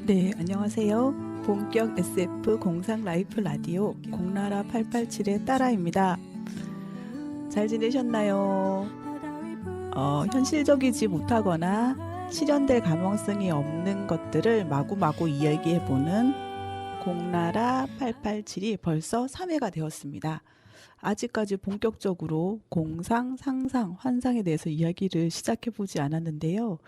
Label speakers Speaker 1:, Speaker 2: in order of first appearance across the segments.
Speaker 1: 네, 안녕하세요. 본격 SF 공상 라이프 라디오 공나라 887의 따라입니다. 잘 지내셨나요? 현실적이지 못하거나 실현될 가능성이 없는 것들을 마구마구 이야기해보는 공나라 887이 벌써 3회가 되었습니다. 아직까지 본격적으로 공상, 상상, 환상에 대해서 이야기를 시작해보지 않았는데요.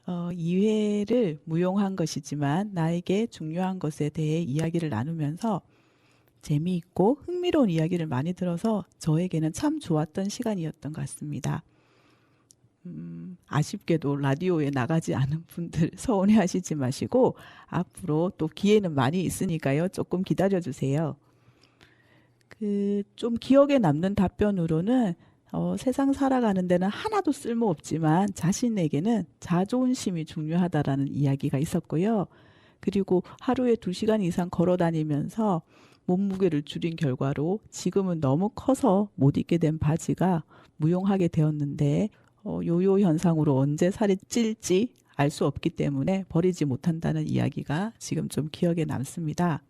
Speaker 1: 2회를 무용한 것이지만 나에게 중요한 것에 대해 이야기를 나누면서 재미있고 흥미로운 이야기를 많이 들어서 저에게는 참 좋았던 시간이었던 것 같습니다. 아쉽게도 라디오에 나가지 않은 분들 서운해하시지 마시고 앞으로 또 기회는 많이 있으니까요. 조금 기다려주세요. 좀 기억에 남는 답변으로는 세상 살아가는 데는 하나도 쓸모없지만 자신에게는 자존심이 중요하다라는 이야기가 있었고요. 그리고 하루에 2시간 이상 걸어 다니면서 몸무게를 줄인 결과로 지금은 너무 커서 못 입게 된 바지가 무용하게 되었는데 요요 현상으로 언제 살이 찔지 알 수 없기 때문에 버리지 못한다는 이야기가 지금 좀 기억에 남습니다.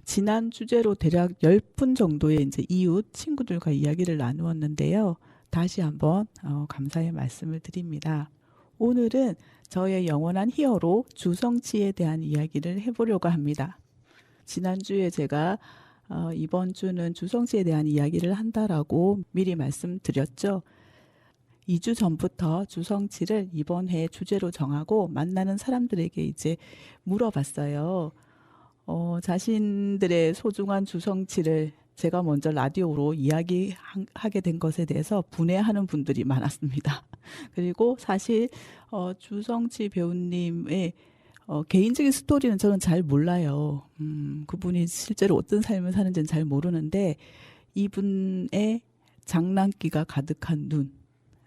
Speaker 1: 지난 주제로 대략 10분 정도의 이제 이웃 친구들과 이야기를 나누었는데요. 다시 한번 감사의 말씀을 드립니다. 오늘은 저의 영원한 히어로 주성치에 대한 이야기를 해보려고 합니다. 지난주에 제가 이번 주는 주성치에 대한 이야기를 한다라고 미리 말씀드렸죠. 2주 전부터 주성치를 이번 해 주제로 정하고 만나는 사람들에게 이제 물어봤어요. 자신들의 소중한 주성치를 제가 먼저 라디오로 이야기하게 된 것에 대해서 분해하는 분들이 많았습니다. 그리고 사실 주성치 배우님의 개인적인 스토리는 저는 잘 몰라요. 그분이 실제로 어떤 삶을 사는지는 잘 모르는데 이분의 장난기가 가득한 눈,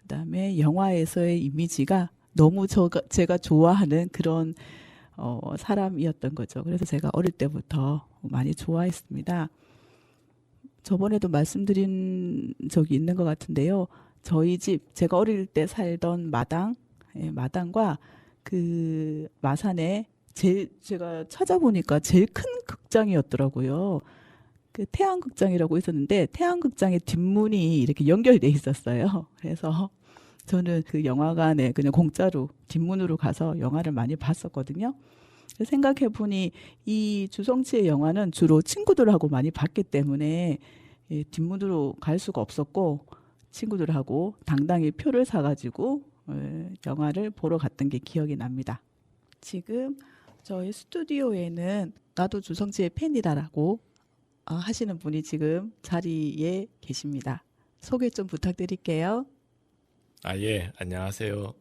Speaker 1: 그다음에 영화에서의 이미지가 너무 제가 좋아하는 그런 사람이었던 거죠. 그래서 제가 어릴 때부터 많이 좋아했습니다. 저번에도 말씀드린 적이 있는 것 같은데요. 저희 집, 제가 어릴 때 살던 마당과 그 마산에 제가 찾아보니까 제일 큰 극장이었더라고요. 그 태양극장이라고 있었는데 태양극장의 뒷문이 이렇게 연결돼 있었어요. 그래서 저는 그 영화관에 그냥 공짜로 뒷문으로 가서 영화를 많이 봤었거든요. 생각해보니 이 주성치의 영화는 주로 친구들하고 많이 봤기 때문에 뒷문으로 갈 수가 없었고 친구들하고 당당히 표를 사가지고 영화를 보러 갔던 게 기억이 납니다. 지금 저희 스튜디오에는 나도 주성치의 팬이다라고 하시는 분이 지금 자리에 계십니다. 소개 좀 부탁드릴게요.
Speaker 2: 예, 안녕하세요.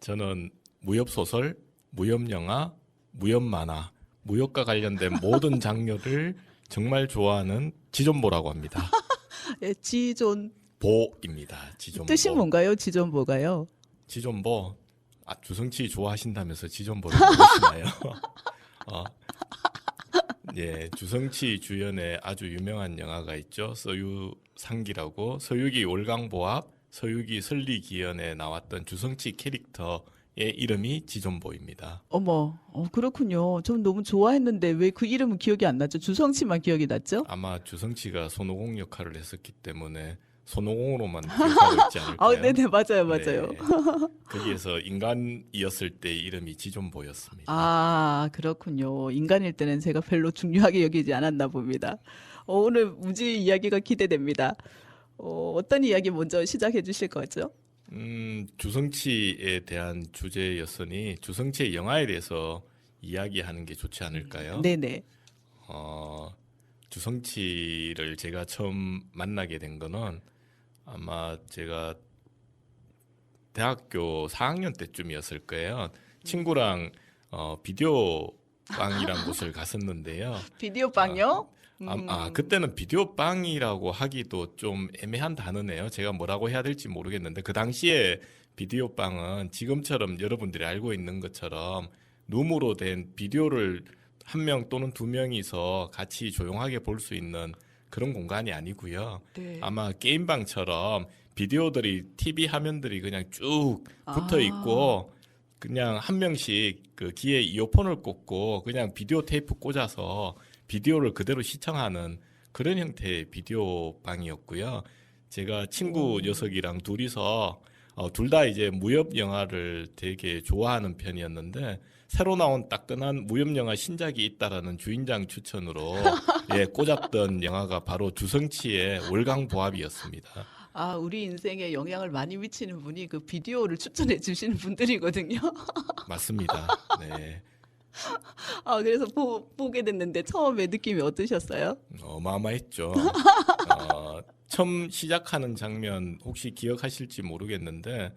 Speaker 2: 저는 무협소설, 무협영화, 무협만화, 무협과 관련된 모든 장르를 정말 좋아하는 지존보라고 합니다.
Speaker 1: 예, 지존
Speaker 2: 보입니다. 지존보.
Speaker 1: 뜻이 뭔가요? 지존보가요?
Speaker 2: 지존보, 주성치 좋아하신다면서 지존보를 모르시나요? 예, 주성치 주연의 아주 유명한 영화가 있죠. 서유상기라고 서유기 월강보합, 서유기 설리기연에 나왔던 주성치 캐릭터의 이름이 지존보입니다.
Speaker 1: 어머, 그렇군요. 전 너무 좋아했는데 왜 그 이름은 기억이 안 나죠? 주성치만 기억이 났죠?
Speaker 2: 아마 주성치가 손오공 역할을 했었기 때문에 손오공으로만 기억하고 있지 않을까요?
Speaker 1: 네네, 맞아요.
Speaker 2: 네. 거기에서 인간이었을 때 이름이 지존보였습니다.
Speaker 1: 그렇군요. 인간일 때는 제가 별로 중요하게 여기지 않았나 봅니다. 오늘 무지 이야기가 기대됩니다. 어떤 이야기 먼저 시작해 주실 거죠?
Speaker 2: 주성치에 대한 주제였으니 주성치의 영화에 대해서 이야기하는 게 좋지 않을까요?
Speaker 1: 네네.
Speaker 2: 주성치를 제가 처음 만나게 된 거는 아마 제가 대학교 4학년 때쯤이었을 거예요. 친구랑 비디오 빵이란 곳을 갔었는데요.
Speaker 1: 비디오 빵요?
Speaker 2: 그때는 비디오 빵이라고 하기도 좀 애매한 단어네요. 제가 뭐라고 해야 될지 모르겠는데 그 당시에 비디오 빵은 지금처럼 여러분들이 알고 있는 것처럼 룸으로 된 비디오를 1명 또는 2명이서 같이 조용하게 볼 수 있는 그런 공간이 아니고요.
Speaker 1: 네.
Speaker 2: 아마 게임방처럼 비디오들이 TV 화면들이 그냥 쭉 붙어 있고 그냥 한 명씩 그 귀에 이어폰을 꽂고 그냥 비디오 테이프 꽂아서 비디오를 그대로 시청하는 그런 형태의 비디오 방이었고요. 제가 친구 녀석이랑 둘이서 둘 다 이제 무협 영화를 되게 좋아하는 편이었는데 새로 나온 따끈한 무협 영화 신작이 있다라는 주인장 추천으로 예, 꽂았던 영화가 바로 주성치의 월광보합이었습니다.
Speaker 1: 아, 우리 인생에 영향을 많이 미치는 분이 그 비디오를 추천해 주시는 분들이거든요.
Speaker 2: 맞습니다. 네.
Speaker 1: 아, 그래서 보게 됐는데 처음에 느낌이 어떠셨어요?
Speaker 2: 어마어마했죠. 처음 시작하는 장면 혹시 기억하실지 모르겠는데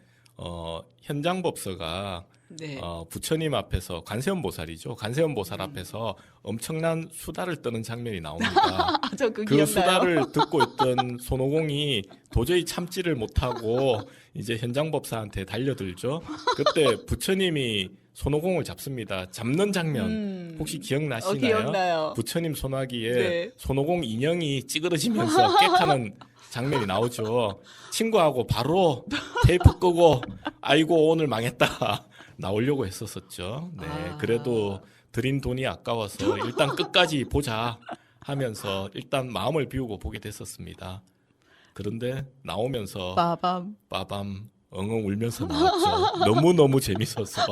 Speaker 2: 현장 법사가
Speaker 1: 네.
Speaker 2: 부처님 앞에서 관세음보살이죠. 관세음보살 앞에서 엄청난 수다를 떠는 장면이 나옵니다.
Speaker 1: 저 그
Speaker 2: 그
Speaker 1: 기억나요.
Speaker 2: 수다를 듣고 있던 손오공이 도저히 참지를 못하고 이제 현장 법사한테 달려들죠. 그때 부처님이 손오공을 잡습니다. 잡는 장면 혹시 기억나시나요?
Speaker 1: 기억나요.
Speaker 2: 부처님 손아귀에
Speaker 1: 네.
Speaker 2: 손오공 인형이 찌그러지면서 깨하는 장면이 나오죠. 친구하고 바로 테이프 끄고 아이고 오늘 망했다 나오려고 했었었죠. 네,
Speaker 1: 아.
Speaker 2: 그래도 들인 돈이 아까워서 일단 끝까지 보자 하면서 일단 마음을 비우고 보게 됐었습니다. 그런데 나오면서
Speaker 1: 빠밤.
Speaker 2: 빠밤 엉엉 울면서 나왔죠. 너무너무 재밌어서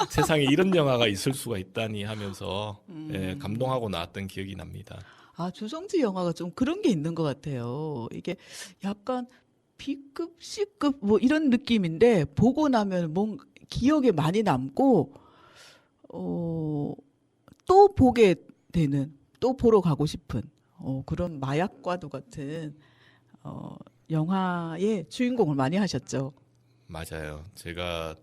Speaker 2: 세상에 이런 영화가 있을 수가 있다니 하면서 예, 감동하고 나왔던 기억이 납니다.
Speaker 1: 아, 주성치 영화가 좀 그런 게 있는 것 같아요. 이게 약간 B급, C급 뭐 이런 느낌인데 보고 나면 뭔가 기억에 많이 남고 또 보게 되는, 또 보러 가고 싶은 그런 마약과도 같은 영화의 주인공을 많이 하셨죠.
Speaker 2: 맞아요. 제가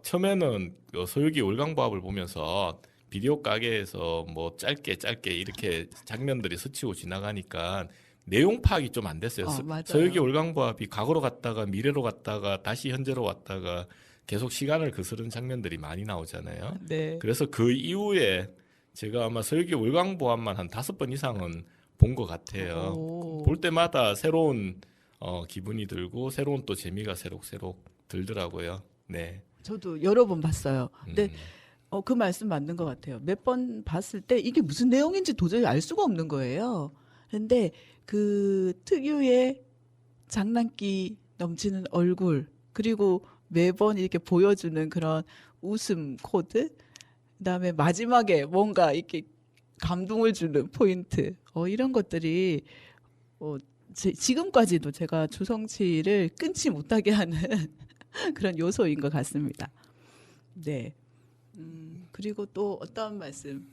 Speaker 2: 처음에는 그 소유기 월광보합을 보면서 비디오 가게에서 뭐 짧게 이렇게 장면들이 스치고 지나가니까 내용 파악이 좀 안 됐어요.
Speaker 1: 맞아요.
Speaker 2: 소유기 월광보합이 과거로 갔다가 미래로 갔다가 다시 현재로 왔다가 계속 시간을 거스르는 장면들이 많이 나오잖아요.
Speaker 1: 네.
Speaker 2: 그래서 그 이후에 제가 아마 소유기 월광보합만 한 5번 이상은 본 것 같아요.
Speaker 1: 오.
Speaker 2: 볼 때마다 새로운 기분이 들고 새로운 또 재미가 새록새록 들더라고요. 네.
Speaker 1: 저도 여러 번 봤어요. 근데 그 말씀 맞는 것 같아요. 몇 번 봤을 때 이게 무슨 내용인지 도저히 알 수가 없는 거예요. 근데 그 특유의 장난기 넘치는 얼굴, 그리고 매번 이렇게 보여주는 그런 웃음 코드, 그다음에 마지막에 뭔가 이렇게 감동을 주는 포인트, 이런 것들이 지금까지도 제가 주성치를 끊지 못하게 하는 그런 요소인 것 같습니다. 네. 그리고 또 어떤 말씀?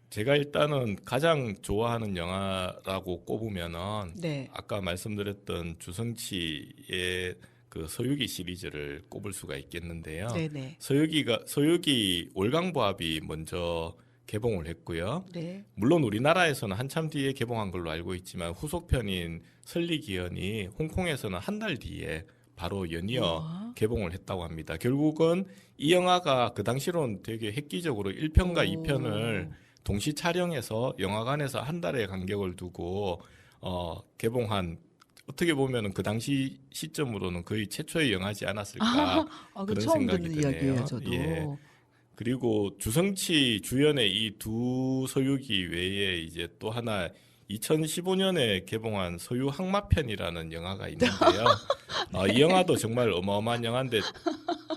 Speaker 2: 제가 일단은 가장 좋아하는 영화라고 꼽으면은
Speaker 1: 네.
Speaker 2: 아까 말씀드렸던 주성치의 그 서유기 시리즈를 꼽을 수가 있겠는데요.
Speaker 1: 네네.
Speaker 2: 서유기 월광보합이 먼저 개봉을 했고요.
Speaker 1: 네.
Speaker 2: 물론 우리나라에서는 한참 뒤에 개봉한 걸로 알고 있지만 후속편인 설리기연이 홍콩에서는 한 달 뒤에 바로 연이어
Speaker 1: 우와.
Speaker 2: 개봉을 했다고 합니다. 결국은 이 영화가 그 당시로는 되게 획기적으로 1편과 2편을 동시 촬영해서 영화관에서 한 달의 간격을 두고 개봉한, 어떻게 보면은 그 당시 시점으로는 거의 최초의 영화지 않았을까
Speaker 1: 그
Speaker 2: 그런
Speaker 1: 처음
Speaker 2: 생각이
Speaker 1: 듣는
Speaker 2: 드네요.
Speaker 1: 이야기예요, 저도.
Speaker 2: 예. 그리고 주성치 주연의 이 두 서유기 외에 이제 또 하나 2015년에 개봉한 서유 항마편이라는 영화가 있는데요. 이 영화도 정말 어마어마한 영화인데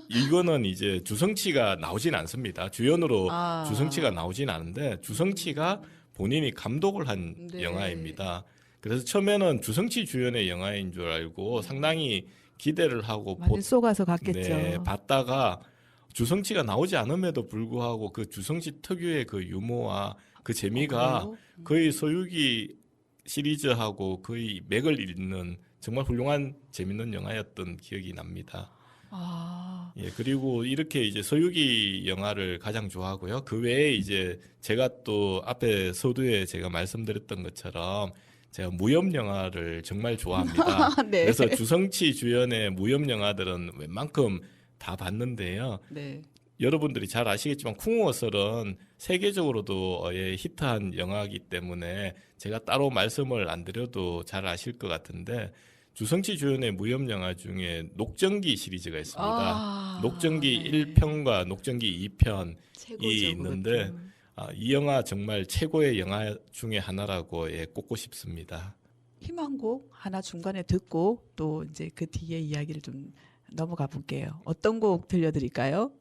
Speaker 2: 이거는 이제 주성치가 나오진 않습니다. 주연으로 주성치가 나오진 않은데 주성치가 본인이 감독을 한
Speaker 1: 네.
Speaker 2: 영화입니다. 그래서 처음에는 주성치 주연의 영화인 줄 알고 상당히 기대를 하고
Speaker 1: 많이 속아서 갔겠죠.
Speaker 2: 네, 봤다가 주성치가 나오지 않음에도 불구하고 그 주성치 특유의 그 유머와 그 재미가
Speaker 1: 그래요?
Speaker 2: 거의 소유기 시리즈하고 거의 맥을 잇는 정말 훌륭한 재밌는 영화였던 기억이 납니다. 예, 그리고 이렇게 이제 서유기 영화를 가장 좋아하고요. 그 외에 이제 제가 또 앞에 서두에 제가 말씀드렸던 것처럼 제가 무협 영화를 정말 좋아합니다.
Speaker 1: 네.
Speaker 2: 그래서 주성치 주연의 무협 영화들은 웬만큼 다 봤는데요.
Speaker 1: 네.
Speaker 2: 여러분들이 잘 아시겠지만 쿵어설은 세계적으로도 히트한 영화이기 때문에 제가 따로 말씀을 안 드려도 잘 아실 것 같은데 주성치 주연의 무협 영화 중에 녹정기 시리즈가 있습니다.
Speaker 1: 아,
Speaker 2: 녹정기
Speaker 1: 네.
Speaker 2: 1편과 녹정기 2편이
Speaker 1: 최고죠,
Speaker 2: 있는데
Speaker 1: 그것도.
Speaker 2: 이 영화 정말 최고의 영화 중에 하나라고 꼽고 싶습니다.
Speaker 1: 희망곡 하나 중간에 듣고 또 이제 그 뒤에 이야기를 좀 넘어가 볼게요. 어떤 곡 들려드릴까요?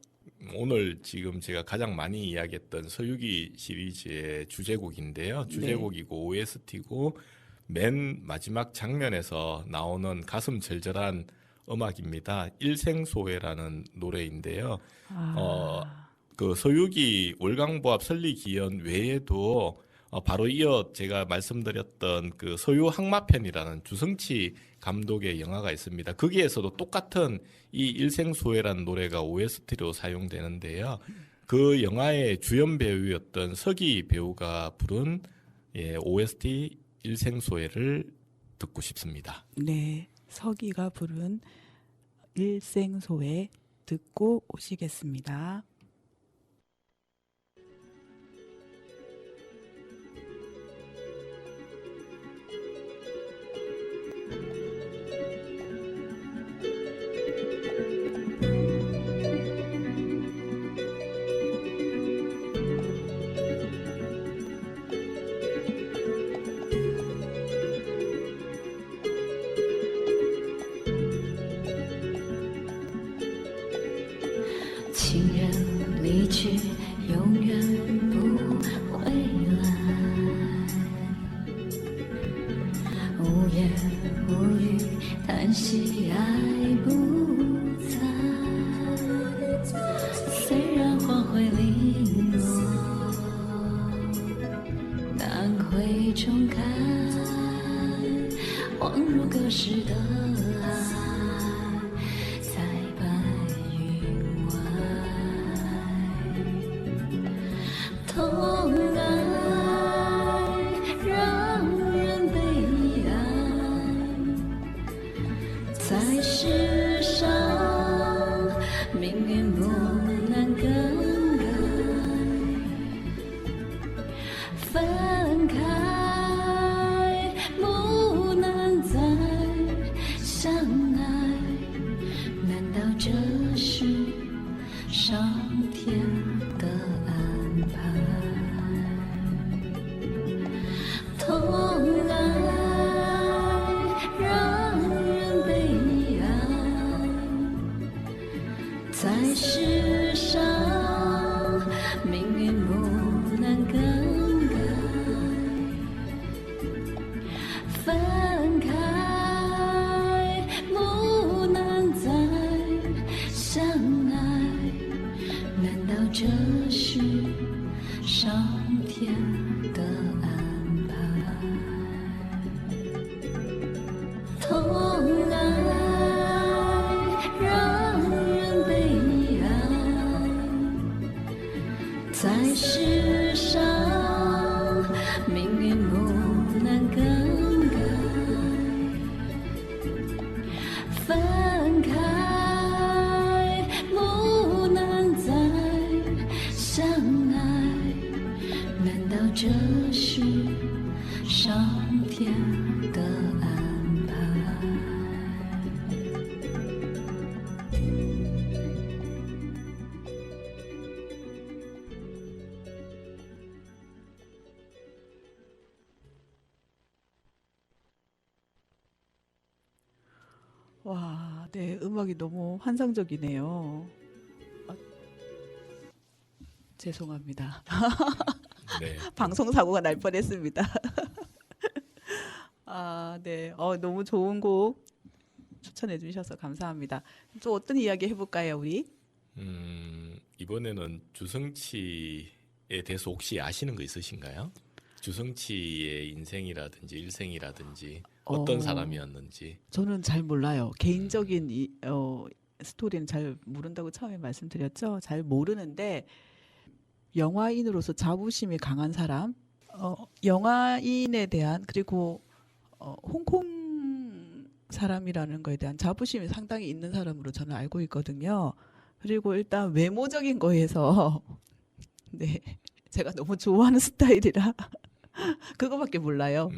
Speaker 2: 오늘 지금 제가 가장 많이 이야기했던 서유기 시리즈의 주제곡인데요.
Speaker 1: 네.
Speaker 2: 주제곡이고 OST고 맨 마지막 장면에서 나오는 가슴 절절한 음악입니다. 일생소회라는 노래인데요.
Speaker 1: 아,
Speaker 2: 그 서유기 월강보합 설리기연 외에도 바로 이어 제가 말씀드렸던 그 서유 항마편이라는 주성치 감독의 영화가 있습니다. 거기에서도 똑같은 이 일생소회라는 노래가 OST로 사용되는데요. 그 영화의 주연 배우였던 서기 배우가 부른 OST 일생소회를 듣고 싶습니다.
Speaker 1: 네. 서기가 부른 일생소회 듣고 오시겠습니다.
Speaker 3: 情人离去，永远不回来。无言无语，叹息爱不在。虽然花会零落，但会重开，恍如隔世的爱，在白云外。痛爱让人悲哀，在世上命运不能更改，分开不能再相爱，难道这是上天的安排？痛爱让人悲哀，在世上命运不能更改，分开不能再相爱，难道这是上天的安排？痛爱让人悲哀，在世上命运不能更改，分开不能再相爱，难道这是上天的安排？
Speaker 1: 와, 네, 음악이 너무 환상적이네요. 아, 죄송합니다.
Speaker 2: 네.
Speaker 1: 방송 사고가 날 뻔했습니다. 아, 네, 너무 좋은 곡 추천해 주셔서 감사합니다. 또 어떤 이야기 해볼까요, 우리?
Speaker 2: 이번에는 주성치에 대해서 혹시 아시는 거 있으신가요? 주성치의 인생이라든지 일생이라든지 어떤
Speaker 1: 어,
Speaker 2: 사람이었는지.
Speaker 1: 저는 잘 몰라요. 개인적인 스토리는 잘 모른다고 처음에 말씀드렸죠. 잘 모르는데 영화인으로서 자부심이 강한 사람, 영화인에 대한 그리고 홍콩 사람이라는 거에 대한 자부심이 상당히 있는 사람으로 저는 알고 있거든요. 그리고 일단 외모적인 거에서 네, 제가 너무 좋아하는 스타일이라 그거밖에 몰라요.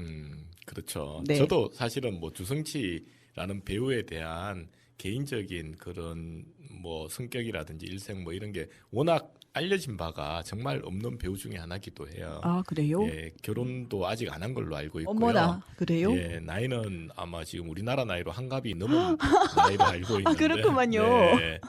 Speaker 2: 그렇죠.
Speaker 1: 네.
Speaker 2: 저도 사실은 뭐 주성치 주성치라는 배우에 대한 개인적인 그런 뭐 성격이라든지 일생 뭐 이런 게 워낙 알려진 바가 정말 없는 배우 중에 하나기도 해요.
Speaker 1: 아, 그래요?
Speaker 2: 예, 결혼도 아직 안 한 걸로 알고 있고요.
Speaker 1: 어머나, 그래요?
Speaker 2: 예, 나이는 아마 지금 우리나라 나이로 한갑이 넘은 나이로 알고 있는데.
Speaker 1: 그렇구만요.
Speaker 2: 네,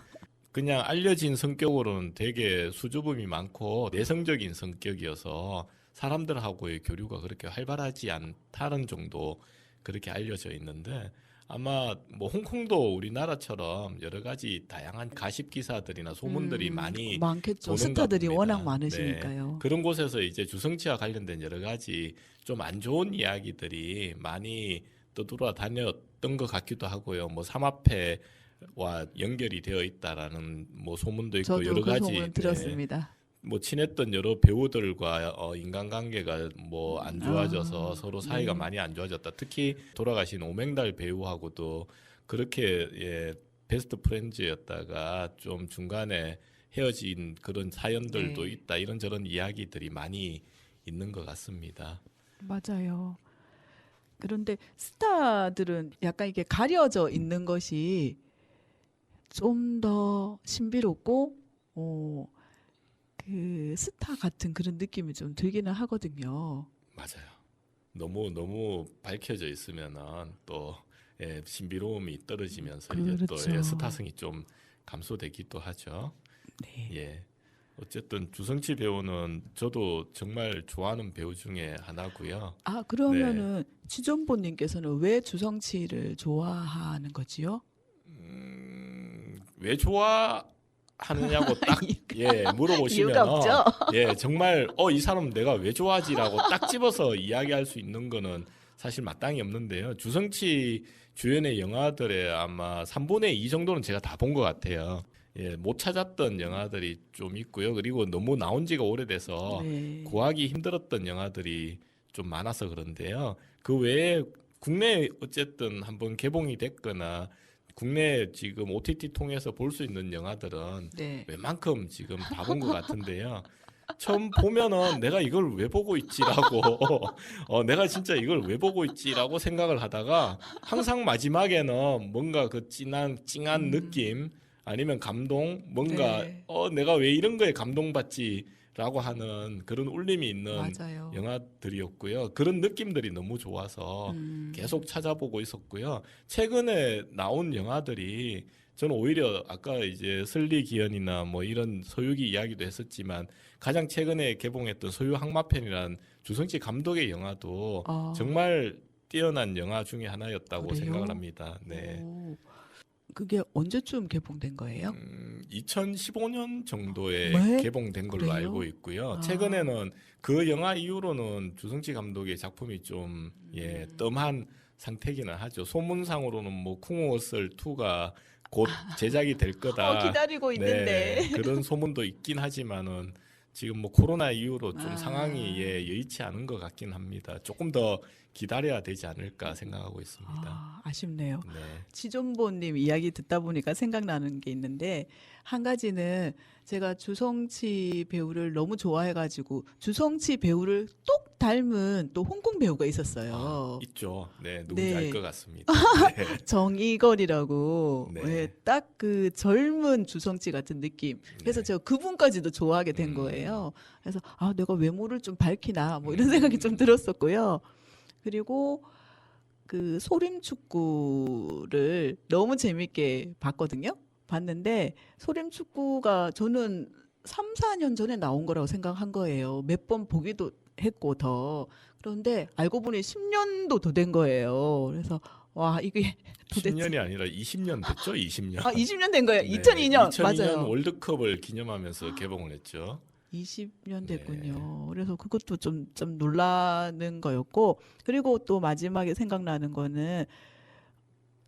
Speaker 2: 그냥 알려진 성격으로는 되게 수줍음이 많고 내성적인 성격이어서 사람들하고의 교류가 그렇게 활발하지 않다는 정도 그렇게 알려져 있는데 아마 뭐 홍콩도 우리나라처럼 여러 가지 다양한 가십 기사들이나 소문들이 많이
Speaker 1: 많겠죠.
Speaker 2: 도는가
Speaker 1: 스타들이
Speaker 2: 봅니다.
Speaker 1: 워낙
Speaker 2: 네.
Speaker 1: 많으시니까요.
Speaker 2: 그런 곳에서 이제 주성치와 관련된 여러 가지 좀 안 좋은 이야기들이 많이 떠돌아다녔던 것 같기도 하고요. 뭐 삼합회와 연결이 되어 있다라는 뭐 소문도 있고
Speaker 1: 저도
Speaker 2: 여러
Speaker 1: 그
Speaker 2: 가지
Speaker 1: 소문 들었습니다.
Speaker 2: 뭐 친했던 여러 배우들과 인간관계가 뭐 안 좋아져서
Speaker 1: 아,
Speaker 2: 서로 사이가
Speaker 1: 네.
Speaker 2: 많이 안 좋아졌다. 특히 돌아가신 오맹달 배우하고도 그렇게 예, 베스트 프렌즈였다가 좀 중간에 헤어진 그런 사연들도
Speaker 1: 네.
Speaker 2: 있다. 이런저런 이야기들이 많이 있는 것 같습니다.
Speaker 1: 맞아요. 그런데 스타들은 약간 이게 가려져 있는 것이 좀 더 신비롭고, 그 스타 같은 그런 느낌이 좀 들기는 하거든요.
Speaker 2: 맞아요. 너무 밝혀져 있으면은 또 예, 신비로움이 떨어지면서 이제 또
Speaker 1: 그렇죠.
Speaker 2: 예, 스타성이 좀 감소되기도 하죠.
Speaker 1: 네.
Speaker 2: 예. 어쨌든 주성치 배우는 저도 정말 좋아하는 배우 중에 하나고요.
Speaker 1: 아, 그러면은 지존보님께서는 왜 주성치를 좋아하는 거지요?
Speaker 2: 왜 좋아하느냐고 딱 예, 물어보시면
Speaker 1: 이유가 없죠?
Speaker 2: 예, 정말 이 사람 내가 왜 좋아하지라고 딱 집어서 이야기할 수 있는 거는 사실 마땅히 없는데요. 주성치 주연의 영화들의 아마 3분의 2 정도는 제가 다 본 것 같아요. 예, 못 찾았던 영화들이 좀 있고요. 그리고 너무 나온 지가 오래돼서
Speaker 1: 네.
Speaker 2: 구하기 힘들었던 영화들이 좀 많아서 그런데요. 그 외에 국내에 어쨌든 한번 개봉이 됐거나 국내 지금 OTT 통해서 볼 수 있는 영화들은
Speaker 1: 네.
Speaker 2: 웬만큼 지금 다 본 것 같은데요. 처음 보면은 내가 이걸 왜 보고 있지라고 내가 진짜 이걸 왜 보고 있지라고 생각을 하다가 항상 마지막에는 뭔가 그 찡한 느낌 아니면 감동 뭔가
Speaker 1: 네.
Speaker 2: 내가 왜 이런 거에 감동받지라고 하는 그런 울림이 있는
Speaker 1: 맞아요.
Speaker 2: 영화들이었고요. 그런 느낌들이 너무 좋아서 계속 찾아보고 있었고요. 최근에 나온 영화들이 저는 오히려 아까 이제 설리기연이나 뭐 이런 서유기 이야기도 했었지만 가장 최근에 개봉했던 소유 항마편이라는 주성치 감독의 영화도
Speaker 1: 아,
Speaker 2: 정말 뛰어난 영화 중에 하나였다고
Speaker 1: 그래요?
Speaker 2: 생각을 합니다. 네.
Speaker 1: 오, 그게 언제쯤 개봉된 거예요?
Speaker 2: 2015년 정도에
Speaker 1: 네?
Speaker 2: 개봉된 걸로
Speaker 1: 그래요?
Speaker 2: 알고 있고요.
Speaker 1: 아.
Speaker 2: 최근에는 그 영화 이후로는 주성치 감독의 작품이 좀 뜸한 상태기는 하죠. 소문상으로는 뭐 쿵호슬 2가 곧 제작이 될 거다.
Speaker 1: 기다리고 있는데.
Speaker 2: 그런 소문도 있긴 하지만은 지금 뭐 코로나 이후로 좀
Speaker 1: 아.
Speaker 2: 상황이 여의치 않은 것 같긴 합니다. 조금 더 기다려야 되지 않을까 생각하고 있습니다.
Speaker 1: 아, 아쉽네요.
Speaker 2: 네.
Speaker 1: 지존보님 이야기 듣다 보니까 생각나는 게 있는데 한 가지는 제가 주성치 배우를 너무 좋아해가지고 주성치 배우를 똑 닮은 또 홍콩 배우가 있었어요.
Speaker 2: 있죠. 네, 누군지
Speaker 1: 네.
Speaker 2: 알 것 같습니다. 네.
Speaker 1: 정이걸이라고
Speaker 2: 네.
Speaker 1: 딱 그 젊은 주성치 같은 느낌. 그래서
Speaker 2: 네.
Speaker 1: 제가 그분까지도 좋아하게 된 거예요. 그래서 아 내가 외모를 좀 밝히나 뭐 이런 생각이 좀 들었었고요. 그리고 그 소림축구를 너무 재밌게 봤거든요. 봤는데 소림축구가 저는 3, 4년 전에 나온 거라고 생각한 거예요. 몇 번 보기도 했고 더. 그런데 알고 보니 10년도 더 된 거예요. 그래서 와 이게 도대체
Speaker 2: 10년이 아니라 20년 됐죠? 20년.
Speaker 1: 20년 된 거예요.
Speaker 2: 네,
Speaker 1: 2002년
Speaker 2: 2002년
Speaker 1: 맞아요.
Speaker 2: 월드컵을 기념하면서 개봉을 했죠.
Speaker 1: 20년
Speaker 2: 네.
Speaker 1: 됐군요. 그래서 그것도 좀 놀라는 거였고, 그리고 또 마지막에 생각나는 거는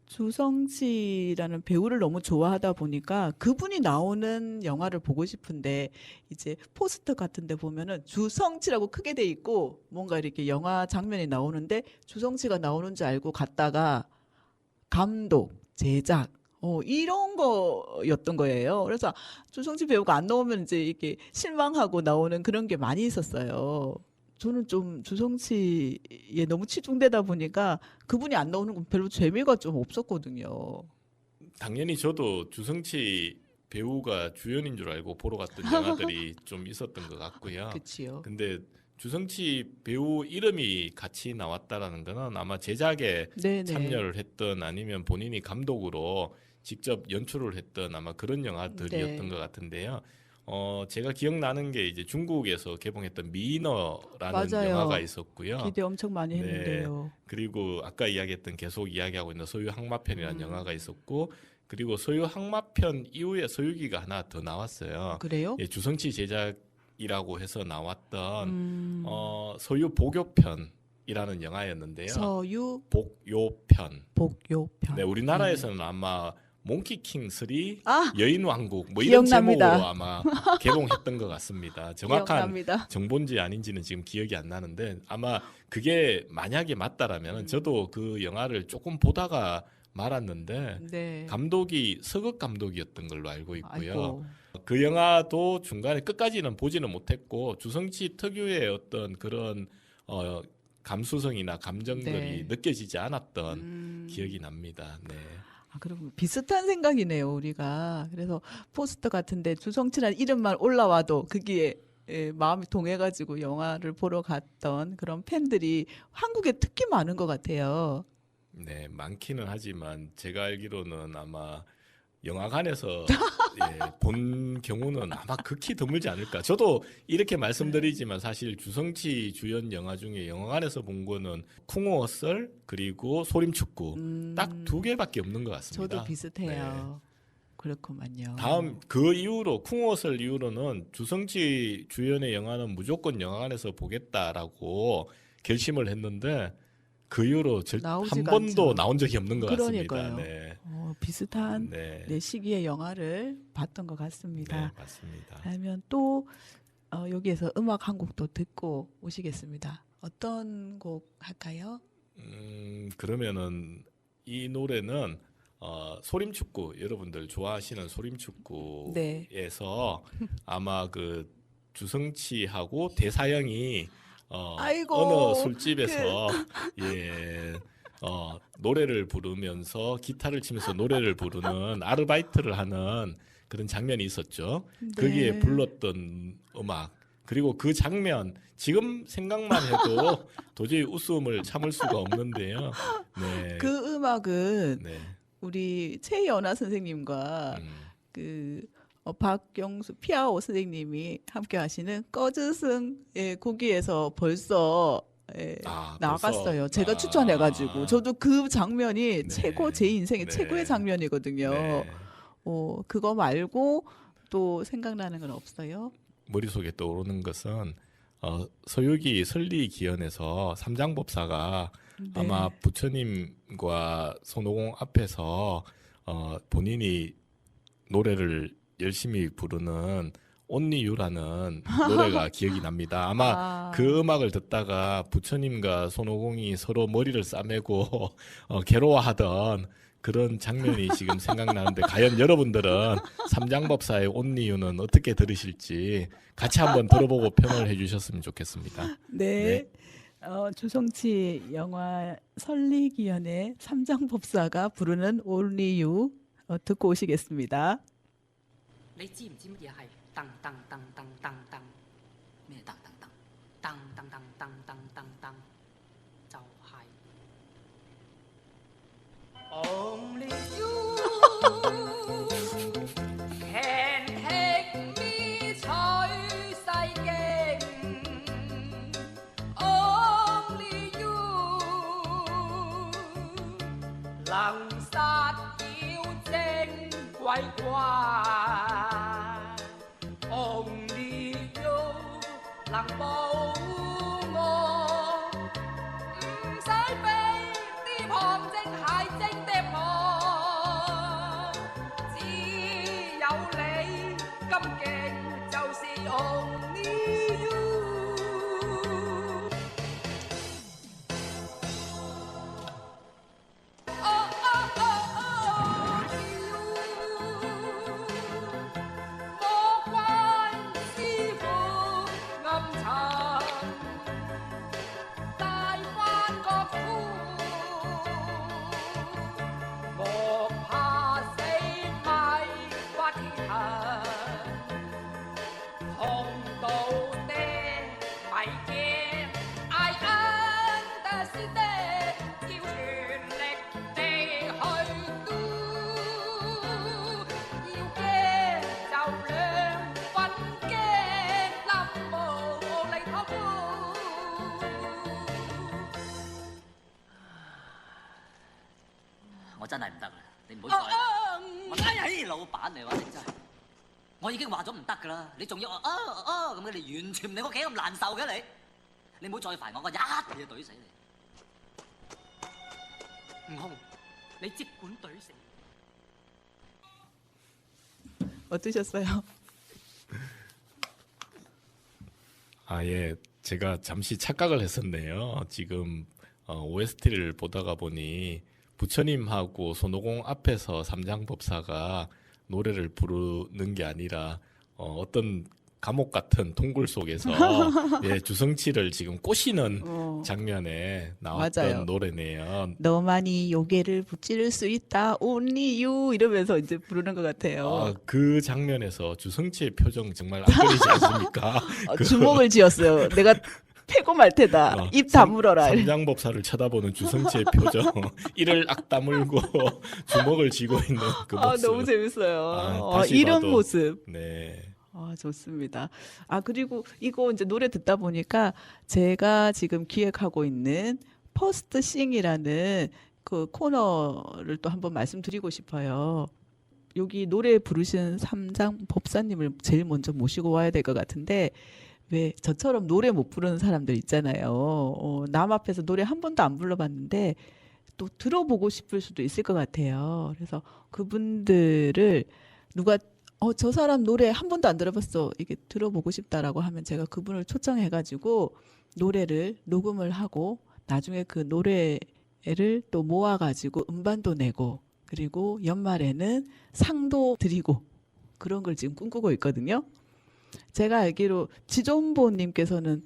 Speaker 1: 주성치라는 배우를 너무 좋아하다 보니까 그분이 나오는 영화를 보고 싶은데 이제 포스터 같은 데 보면은 주성치라고 크게 돼 있고 뭔가 이렇게 영화 장면이 나오는데 주성치가 나오는 줄 알고 갔다가 감독, 제작 이런 거였던 거예요. 그래서 주성치 배우가 안 나오면 이제 이렇게 실망하고 나오는 그런 게 많이 있었어요. 저는 좀 주성치에 너무 치중되다 보니까 그분이 안 나오는 건 별로 재미가 좀 없었거든요.
Speaker 2: 당연히 저도 주성치 배우가 주연인 줄 알고 보러 갔던 영화들이 좀 있었던 것 같고요.
Speaker 1: 그치요.
Speaker 2: 근데 주성치 배우 이름이 같이 나왔다라는 거는 아마 제작에
Speaker 1: 네네.
Speaker 2: 참여를 했던 아니면 본인이 감독으로 직접 연출을 했던 아마 그런 영화들이었던
Speaker 1: 네.
Speaker 2: 것 같은데요. 제가 기억나는 게 이제 중국에서 개봉했던 미너라는
Speaker 1: 맞아요.
Speaker 2: 영화가 있었고요.
Speaker 1: 기대 엄청 많이
Speaker 2: 네.
Speaker 1: 했는데요.
Speaker 2: 그리고 아까 이야기했던 계속 이야기하고 있는 소유 항마편이라는
Speaker 1: 음.
Speaker 2: 영화가 있었고, 그리고 소유 항마편 이후에 소유기가 하나 더 나왔어요.
Speaker 1: 그래요?
Speaker 2: 예, 주성치 제작이라고 해서 나왔던
Speaker 1: 음,
Speaker 2: 소유 복요편이라는 영화였는데요.
Speaker 1: 서유
Speaker 2: 복요편.
Speaker 1: 복요편.
Speaker 2: 네, 우리나라에서는 아마 몽키킹 3
Speaker 1: 아,
Speaker 2: 여인왕국 뭐 이런
Speaker 1: 기억납니다.
Speaker 2: 제목으로 아마 개봉했던 것 같습니다. 정확한
Speaker 1: 기억납니다.
Speaker 2: 정본지 아닌지는 지금 기억이 안 나는데 아마 그게 만약에 맞다라면 저도 그 영화를 조금 보다가 말았는데
Speaker 1: 네.
Speaker 2: 감독이 서극 감독이었던 걸로 알고 있고요.
Speaker 1: 아이고.
Speaker 2: 그 영화도 중간에 끝까지는 보지는 못했고 주성치 특유의 어떤 그런 감수성이나 감정들이
Speaker 1: 네.
Speaker 2: 느껴지지 않았던 기억이 납니다. 네.
Speaker 1: 아, 그리고 비슷한 생각이네요, 우리가. 그래서 포스터 같은데 주성치라는 이름만 올라와도 거기에 마음이 동해가지고 영화를 보러 갔던 그런 팬들이 한국에 특히 많은 것 같아요.
Speaker 2: 네, 많기는 하지만 제가 알기로는 아마 영화관에서 예, 본 경우는 아마 극히 드물지 않을까. 저도 이렇게 말씀드리지만 사실 주성치 주연 영화 중에 영화관에서 본 거는 쿵어썰 그리고 소림축구 딱 두 개밖에 없는 것 같습니다.
Speaker 1: 저도 비슷해요. 그렇구만요.
Speaker 2: 다음 그 이후로 쿵어썰 이후로는 주성치 주연의 영화는 무조건 영화관에서 보겠다라고 결심을 했는데 그 이후로 한
Speaker 1: 나오지가
Speaker 2: 번도
Speaker 1: 않죠.
Speaker 2: 나온 적이 없는 것
Speaker 1: 그러니까요.
Speaker 2: 같습니다. 네.
Speaker 1: 비슷한
Speaker 2: 네.
Speaker 1: 네, 시기의 영화를 봤던 것 같습니다.
Speaker 2: 네, 맞습니다.
Speaker 1: 그러면 또 여기에서 음악 한 곡도 듣고 오시겠습니다. 어떤 곡 할까요?
Speaker 2: 그러면은 이 노래는 소림축구 여러분들 좋아하시는 소림축구에서
Speaker 1: 네.
Speaker 2: 아마 그 주성치하고 대사형이
Speaker 1: 아이고,
Speaker 2: 어느 술집에서 예 노래를 부르면서 기타를 치면서 노래를 부르는 아르바이트를 하는 그런 장면이 있었죠. 거기에
Speaker 1: 네.
Speaker 2: 불렀던 음악 그리고 그 장면 지금 생각만 해도 도저히 웃음을 참을 수가 없는데요. 네.
Speaker 1: 그 음악은
Speaker 2: 네.
Speaker 1: 우리 최연아 선생님과 그 박경수 피아오 선생님이 함께 하시는 꺼즈승의 곡기에서 벌써 나갔어요.
Speaker 2: 벌써?
Speaker 1: 제가 추천해가지고 저도 그 장면이
Speaker 2: 네.
Speaker 1: 최고 제 인생의
Speaker 2: 네.
Speaker 1: 최고의 장면이거든요.
Speaker 2: 네.
Speaker 1: 그거 말고 또 생각나는 건 없어요?
Speaker 2: 머릿속에 떠오르는 것은 서유기 설리기연에서 삼장법사가
Speaker 1: 네.
Speaker 2: 아마 부처님과 손오공 앞에서 본인이 노래를 열심히 부르는 온리유라는 노래가 기억이 납니다. 아마 그 음악을 듣다가 부처님과 손오공이 서로 머리를 싸매고 괴로워하던 그런 장면이 지금 생각나는데 과연 여러분들은 삼장법사의 온리유는 어떻게 들으실지 같이 한번 들어보고 평을 해주셨으면 좋겠습니다.
Speaker 1: 네. 주성치 영화 설리기연의 삼장법사가 부르는 Only You 듣고 오시겠습니다.
Speaker 4: 你知唔知乜嘢係噔噔噔噔噔噔咩噔噔噔噔噔噔噔噔噔噔就係 Only you can take me 取世經 Only you 能殺妖精鬼怪 Only you 能保我，唔使俾啲旁證係精的我，只有你咁勁，就是 Only you。莫怪師傅暗沉。
Speaker 5: 我真係唔得啦，你唔好再啦。我睇老闆你話你真係，我已經話咗唔得噶啦，你仲要咁嘅，你完全唔理我幾咁難受嘅你，你唔好再煩我，我一嘢懟死你。
Speaker 4: 悟空，你即管懟死。
Speaker 1: 어떠셨어요?
Speaker 2: 아, 예. 제가 잠시 착각을 했었네요. 지금 OST를 보다가 보니 부처님하고 손오공 앞에서 삼장법사가 노래를 부르는 게 아니라 어떤 감옥 같은 동굴 속에서 예, 주성치를 지금 꼬시는 장면에 나왔던
Speaker 1: 맞아요.
Speaker 2: 노래네요.
Speaker 1: 너만이 요괴를 붙일 수 있다, only you 이러면서 이제 부르는 것 같아요.
Speaker 2: 아, 그 장면에서 주성치의 표정 정말 안 그리지 않습니까?
Speaker 1: 주먹을 쥐었어요. 내가 패고 말 테다. 입 다물어라.
Speaker 2: 삼장법사를 쳐다보는 주성치의 표정, 이를 악 다물고 주먹을 쥐고 있는 그 모습.
Speaker 1: 너무 재밌어요.
Speaker 2: 다시
Speaker 1: 이런
Speaker 2: 봐도,
Speaker 1: 모습.
Speaker 2: 네.
Speaker 1: 좋습니다. 그리고 이거 이제 노래 듣다 보니까 제가 지금 기획하고 있는 퍼스트 싱이라는 그 코너를 또 한번 말씀드리고 싶어요. 여기 노래 부르신 삼장 법사님을 제일 먼저 모시고 와야 될 것 같은데, 왜 저처럼 노래 못 부르는 사람들 있잖아요. 남 앞에서 노래 한 번도 안 불러봤는데 또 들어보고 싶을 수도 있을 것 같아요. 그래서 그분들을 누가 저 사람 노래 한 번도 안 들어봤어, 이게 들어보고 싶다라고 하면 제가 그분을 초청해가지고 노래를 녹음을 하고 나중에 그 노래를 또 모아가지고 음반도 내고 그리고 연말에는 상도 드리고 그런 걸 지금 꿈꾸고 있거든요. 제가 알기로 지존보님께서는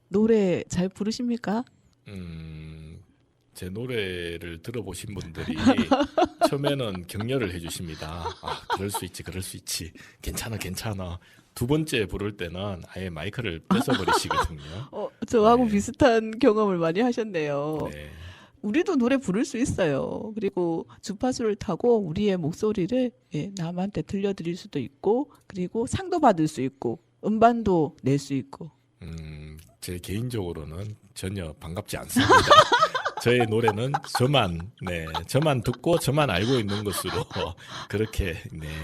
Speaker 1: 노래 잘 부르십니까?
Speaker 2: 제 노래를 들어보신 분들이 처음에는 격려를 해주십니다. 그럴 수 있지, 그럴 수 있지. 괜찮아, 괜찮아. 두 번째 부를 때는 아예 마이크를 뺏어버리시거든요.
Speaker 1: 저하고
Speaker 2: 네.
Speaker 1: 비슷한 경험을 많이 하셨네요.
Speaker 2: 네.
Speaker 1: 우리도 노래 부를 수 있어요. 그리고 주파수를 타고 우리의 목소리를 남한테 들려드릴 수도 있고, 그리고 상도 받을 수 있고, 음반도 낼 수 있고.
Speaker 2: 제 개인적으로는 전혀 반갑지 않습니다. 저의 노래는 저만 듣고 저만 알고 있는 것으로 그렇게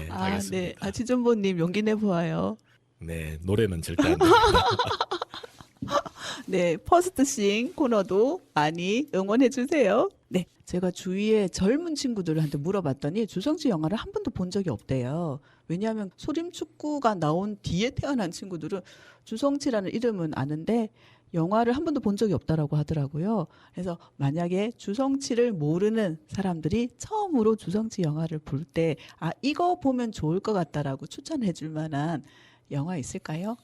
Speaker 2: 하겠습니다.
Speaker 1: 네. 지존보님 용기 내보아요.
Speaker 2: 네, 노래는 절대 안 됩니다.
Speaker 1: 네, 퍼스트싱 코너도 많이 응원해 주세요. 네, 제가 주위에 젊은 친구들한테 물어봤더니 주성치 영화를 한 번도 본 적이 없대요. 왜냐하면 소림축구가 나온 뒤에 태어난 친구들은 주성치라는 이름은 아는데 영화를 한 번도 본 적이 없다라고 하더라고요. 그래서 만약에 주성치를 모르는 사람들이 처음으로 주성치 영화를 볼 때 이거 보면 좋을 것 같다라고 추천해 줄 만한 영화 있을까요?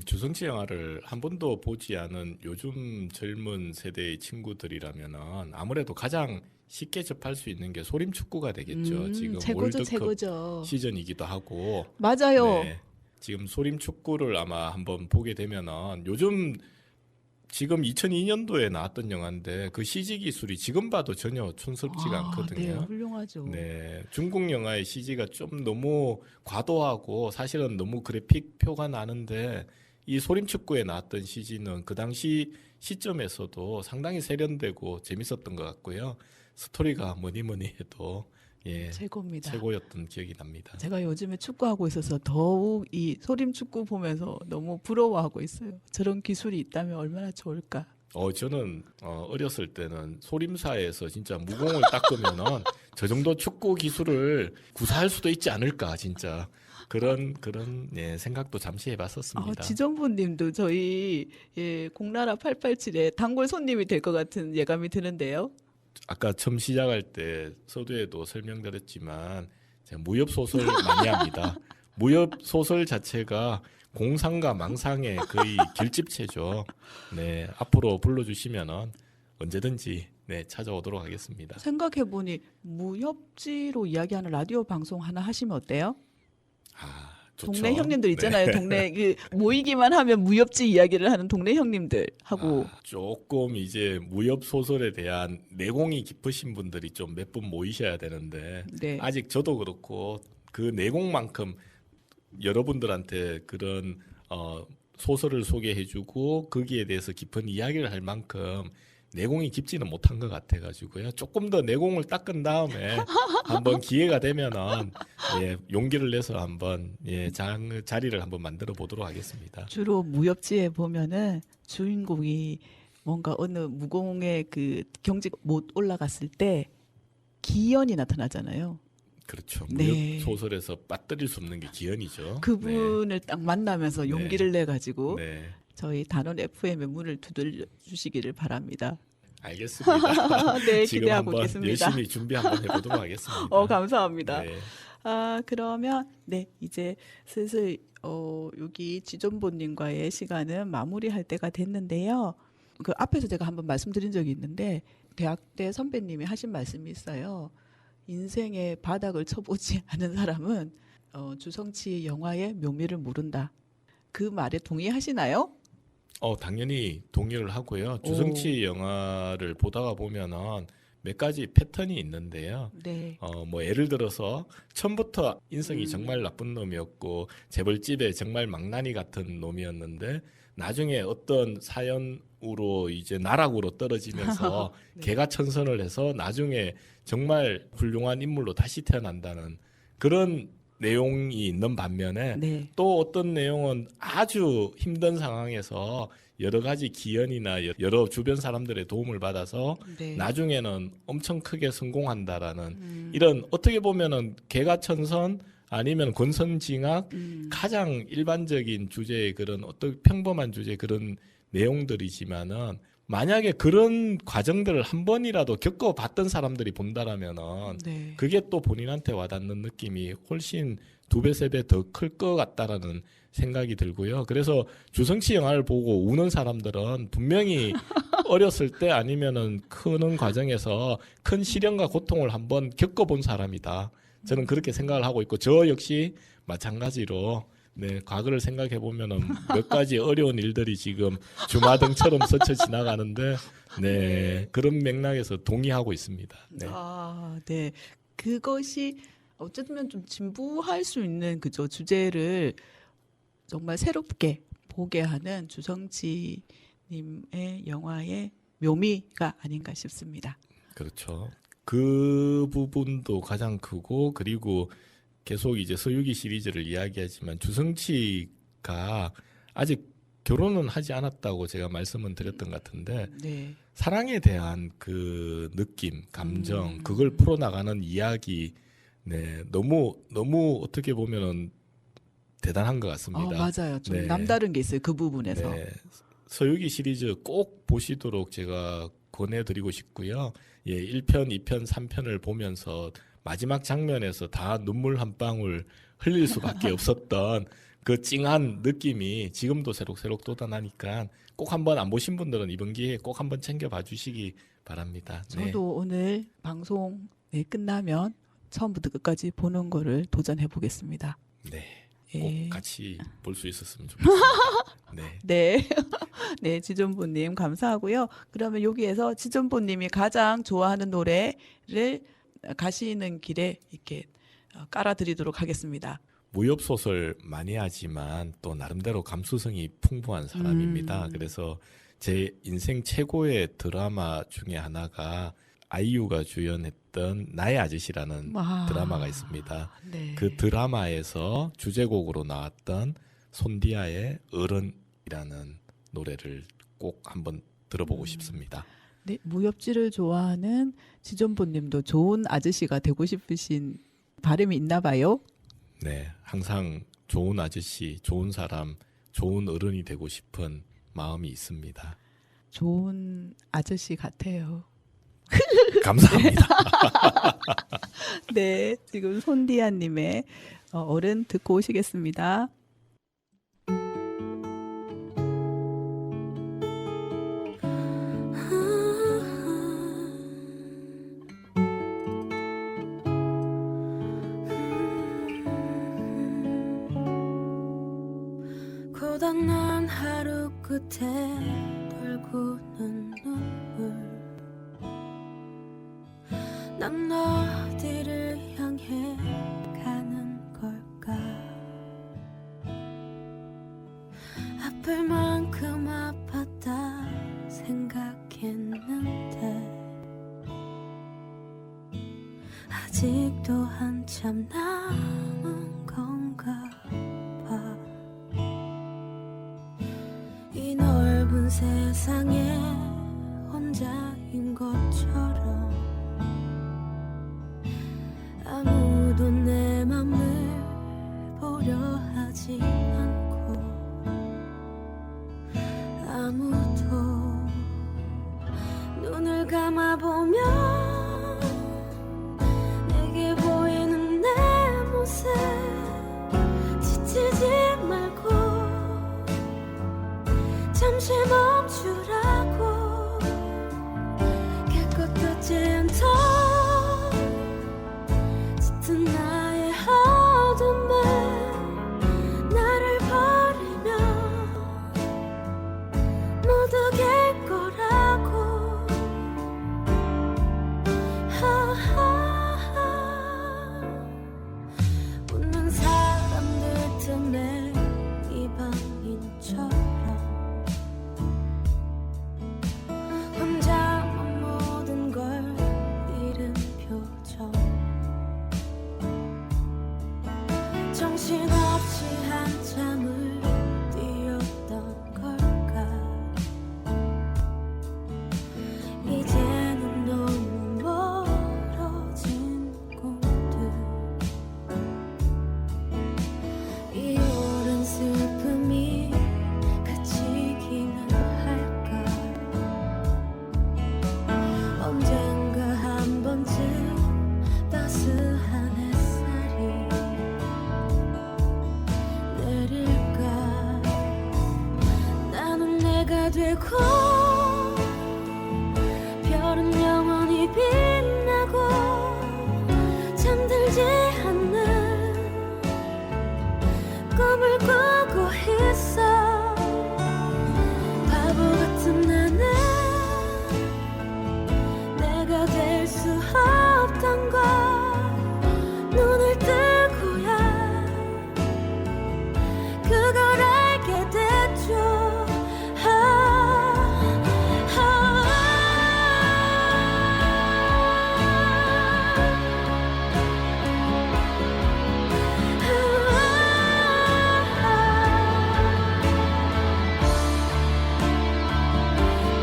Speaker 2: 주성치 영화를 한 번도 보지 않은 요즘 젊은 세대의 친구들이라면은 아무래도 가장 쉽게 접할 수 있는 게 소림축구가 되겠죠. 지금 월드컵
Speaker 1: 최고죠.
Speaker 2: 시즌이기도 하고.
Speaker 1: 맞아요.
Speaker 2: 네, 지금 소림축구를 아마 한번 보게 되면은 요즘 지금 2002년도에 나왔던 영화인데 그 CG 기술이 지금 봐도 전혀 촌스럽지가
Speaker 1: 네,
Speaker 2: 않거든요.
Speaker 1: 훌륭하죠.
Speaker 2: 네, 중국 영화의 CG가 좀 너무 과도하고 사실은 너무 그래픽표가 나는데 이 소림축구에 나왔던 CG는 그 당시 시점에서도 상당히 세련되고 재밌었던 것 같고요. 스토리가 뭐니 해도
Speaker 1: 최고입니다.
Speaker 2: 최고였던 기억이 납니다.
Speaker 1: 제가 요즘에 축구하고 있어서 더욱 이 소림축구 보면서 너무 부러워하고 있어요. 저런 기술이 있다면 얼마나 좋을까.
Speaker 2: 저는 어렸을 때는 소림사에서 진짜 무공을 닦으면은 저 정도 축구 기술을 구사할 수도 있지 않을까, 진짜 그런 생각도 잠시 해봤었습니다.
Speaker 1: 지정부님도 저희 공나라 887에 단골 손님이 될 것 같은 예감이 드는데요.
Speaker 2: 아까 처음 시작할 때 서두에도 설명드렸지만 제가 무협 소설 많이 합니다. 무협 소설 자체가 공상과 망상의 거의 길집체죠. 네, 앞으로 불러주시면은 언제든지 찾아오도록 하겠습니다.
Speaker 1: 생각해보니 무협지로 이야기하는 라디오 방송 하나 하시면 어때요?
Speaker 2: 좋죠.
Speaker 1: 동네 형님들 있잖아요. 동네 모이기만 하면 무협지 이야기를 하는 동네 형님들 하고
Speaker 2: 조금 이제 무협 소설에 대한 내공이 깊으신 분들이 좀 몇 분 모이셔야 되는데 아직 저도 그렇고 그 내공만큼 여러분들한테 그런 소설을 소개해주고 거기에 대해서 깊은 이야기를 할 만큼 내공이 깊지는 못한 것 같아가지고요. 조금 더 내공을 닦은 다음에 한번 기회가 되면은 예, 용기를 내서 한번 예, 자리를 한번 만들어 보도록 하겠습니다.
Speaker 1: 주로 무협지에 보면은 주인공이 뭔가 어느 무공의 그 경지가 못 올라갔을 때 기연이 나타나잖아요.
Speaker 2: 그렇죠.
Speaker 1: 네.
Speaker 2: 무협 소설에서 빠뜨릴 수 없는 게 기연이죠.
Speaker 1: 그분을 딱 만나면서
Speaker 2: 네.
Speaker 1: 용기를 내 가지고
Speaker 2: 네.
Speaker 1: 저희 단원 FM의 문을 두드려 주시기를 바랍니다.
Speaker 2: 알겠습니다.
Speaker 1: 네,
Speaker 2: 지금
Speaker 1: 기대하고
Speaker 2: 한번
Speaker 1: 있겠습니다.
Speaker 2: 열심히 준비 한번 해보도록 하겠습니다.
Speaker 1: 감사합니다.
Speaker 2: 네.
Speaker 1: 그러면 네, 이제 슬슬 여기 지존보님과의 시간은 마무리할 때가 됐는데요. 그 앞에서 제가 한번 말씀드린 적이 있는데 대학 때 선배님이 하신 말씀이 있어요. 인생의 바닥을 쳐보지 않은 사람은 주성치 영화의 묘미를 모른다. 그 말에 동의하시나요?
Speaker 2: 당연히 동의를 하고요. 주성치 영화를 보다가 보면은 몇 가지 패턴이 있는데요.
Speaker 1: 네.
Speaker 2: 뭐 예를 들어서 처음부터 인성이 정말 나쁜 놈이었고 재벌집에 정말 망나니 같은 놈이었는데 나중에 어떤 사연으로 이제 나락으로 떨어지면서
Speaker 1: 네.
Speaker 2: 개가천선을 해서 나중에 정말 훌륭한 인물로 다시 태어난다는 그런 내용이 있는 반면에
Speaker 1: 네.
Speaker 2: 또 어떤 내용은 아주 힘든 상황에서 여러 가지 기연이나 여러 주변 사람들의 도움을 받아서
Speaker 1: 네.
Speaker 2: 나중에는 엄청 크게 성공한다라는 이런 어떻게 보면은 개가천선 아니면 권선징악 가장 일반적인 주제의 그런 어떤 평범한 주제의 그런 내용들이지만은 만약에 그런 과정들을 한 번이라도 겪어봤던 사람들이 본다라면은
Speaker 1: 네.
Speaker 2: 그게 또 본인한테 와닿는 느낌이 훨씬 2배, 3배 더 클 것 같다라는 생각이 들고요. 그래서 주성치 영화를 보고 우는 사람들은 분명히 어렸을 때 아니면은 크는 과정에서 큰 시련과 고통을 한번 겪어본 사람이다. 저는 그렇게 생각을 하고 있고 저 역시 마찬가지로 네, 과거를 생각해 보면은 몇 가지 어려운 일들이 지금 주마등처럼 스쳐 지나가는데 네, 그런 맥락에서 동의하고 있습니다. 네.
Speaker 1: 네. 그것이 어쨌든 좀 진부할 수 있는 그죠 주제를 정말 새롭게 보게 하는 주성치 님의 영화의 묘미가 아닌가 싶습니다.
Speaker 2: 그렇죠. 그 부분도 가장 크고 그리고 계속 이제 서유기 시리즈를 이야기하지만 주성치가 아직 결혼은 하지 않았다고 제가 말씀은 드렸던 것 같은데
Speaker 1: 네.
Speaker 2: 사랑에 대한 그 느낌, 감정 그걸 풀어나가는 이야기 네, 너무 어떻게 보면은 대단한 것 같습니다.
Speaker 1: 맞아요. 좀
Speaker 2: 네.
Speaker 1: 남다른 게 있어요. 그 부분에서.
Speaker 2: 네. 서유기 시리즈 꼭 보시도록 제가 권해드리고 싶고요. 예, 1편, 2편, 3편을 보면서 마지막 장면에서 다 눈물 한 방울 흘릴 수밖에 없었던 그 찡한 느낌이 지금도 새록새록 돋아나니까 꼭 한번 안 보신 분들은 이번 기회에 꼭 한번 챙겨봐 주시기 바랍니다. 네.
Speaker 1: 저도 오늘 방송 끝나면 처음부터 끝까지 보는 거를 도전해 보겠습니다.
Speaker 2: 네. 꼭
Speaker 1: 예.
Speaker 2: 같이 볼 수 있었으면 좋겠습니다. 네.
Speaker 1: 네. 네, 지존보님 감사하고요. 그러면 여기에서 지존보님이 가장 좋아하는 노래를 가시는 길에 이렇게 깔아드리도록 하겠습니다.
Speaker 2: 무협 소설 많이 하지만 또 나름대로 감수성이 풍부한 사람입니다. 그래서 제 인생 최고의 드라마 중에 하나가 아이유가 주연했던 나의 아저씨라는 드라마가 있습니다.
Speaker 1: 네.
Speaker 2: 그 드라마에서 주제곡으로 나왔던 손디아의 어른이라는 노래를 꼭 한번 들어보고 싶습니다.
Speaker 1: 네, 무협지를 좋아하는 지존보님도 좋은 아저씨가 되고 싶으신 바람이 있나 봐요.
Speaker 2: 네, 항상 좋은 아저씨, 좋은 사람, 좋은 어른이 되고 싶은 마음이 있습니다.
Speaker 1: 좋은 아저씨 같아요.
Speaker 2: 감사합니다.
Speaker 1: 네, 지금 손디아님의 어른 듣고 오시겠습니다.
Speaker 3: 고단한 하루 끝에 돌고는 눈물 난 어디를 향해 가는 걸까 아플 만큼 아팠다 생각했는데 아직도 한참 남은 건가 봐. 이 넓은 세상에 혼자인 것처럼 아무도 내 맘을 보려 하지 않고 아무도 눈을 감아보면 내게 보이는 내 모습 지치지 말고 잠시 멈추라고 깨끗하지 않던 짙은 나의 어둠을 나를 버리면 모두 갤 거라고. 웃는 사람들 틈에 이방인처럼 혼자만 모든 걸 잃은 표정 정신없이 한참을 뛰었던 걸까. 이제는 너무 멀어진 꿈들 이 오랜 슬픔이 그치기는 할까. 언젠가 한 번쯤 따스한 햇살이 내릴까. 나는 내가 되고 별은 영원히 빛나고 잠들지 않는 꿈을 꾸고 있어. 바보 같은 나는 내가 될 수 없던 걸 눈을 뜨고야 그걸 알게 됐죠.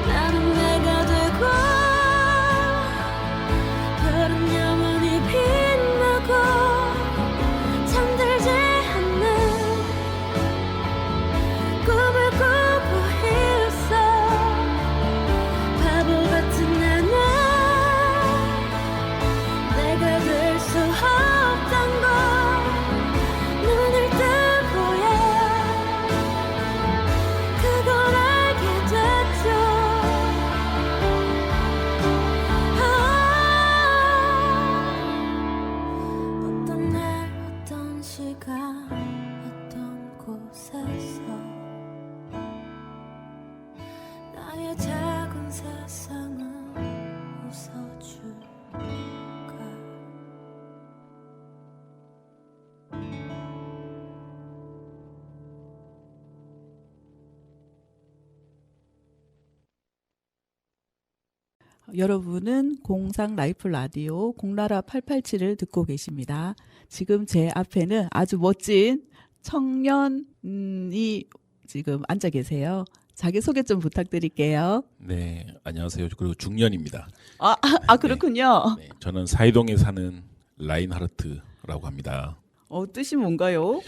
Speaker 3: 나는 내가 되고 별은 영원히 빛나고 잠들지 않는 꿈을 꾸고 있어. 바보 같은 나는 내가 될 수 없던 걸 눈을 뜨고야 그걸 알게 됐죠. 어떤 날 어떤 시간 어떤 곳에서 나의 작은 세상은 웃어줄까.
Speaker 1: 여러분은 공상 라이프 라디오 공라라 887을 듣고 계십니다. 지금 제 앞에는 아주 멋진 청년이 지금 앉아 계세요. 자기소개 좀 부탁드릴게요.
Speaker 6: 네, 안녕하세요. 그리고 중년입니다.
Speaker 1: 그렇군요.
Speaker 6: 네, 저는 사이동에 사는 라인하르트라고 합니다.
Speaker 1: 뜻이 뭔가요?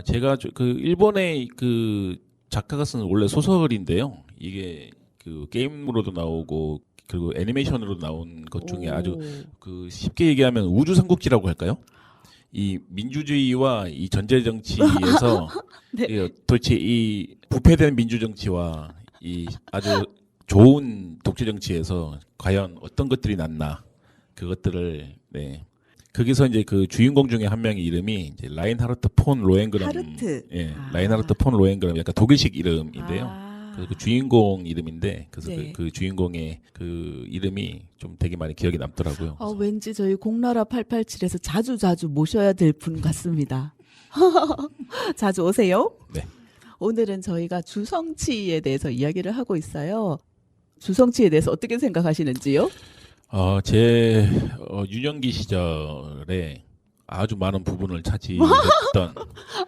Speaker 6: 제가 그 일본의 그 작가가 쓴 원래 소설인데요. 이게 그 게임으로도 나오고 그리고 애니메이션으로 나온 것 중에 아주 그 쉽게 얘기하면 우주 삼국지라고 할까요? 이 민주주의와 이 전제 정치에서
Speaker 1: 네.
Speaker 6: 도대체 이 부패된 민주 정치와 이 아주 좋은 독재 정치에서 과연 어떤 것들이 낫나 그것들을 거기서 이제 그 주인공 중에 한 명의 이름이 이제 라인하르트 폰 로엔그람.
Speaker 1: 하르트.
Speaker 6: 라인하르트 폰 로엔그람 약간 독일식 이름인데요. 그래서 그 주인공 이름인데 그래서
Speaker 1: 네.
Speaker 6: 그 주인공의 그 이름이 좀 되게 많이 기억에 남더라고요.
Speaker 1: 왠지 저희 공나라 887에서 자주 모셔야 될 분 같습니다. 자주 오세요.
Speaker 6: 네.
Speaker 1: 오늘은 저희가 주성치에 대해서 이야기를 하고 있어요. 주성치에 대해서 어떻게 생각하시는지요?
Speaker 6: 제 유년기 시절에 아주 많은 부분을 차지했던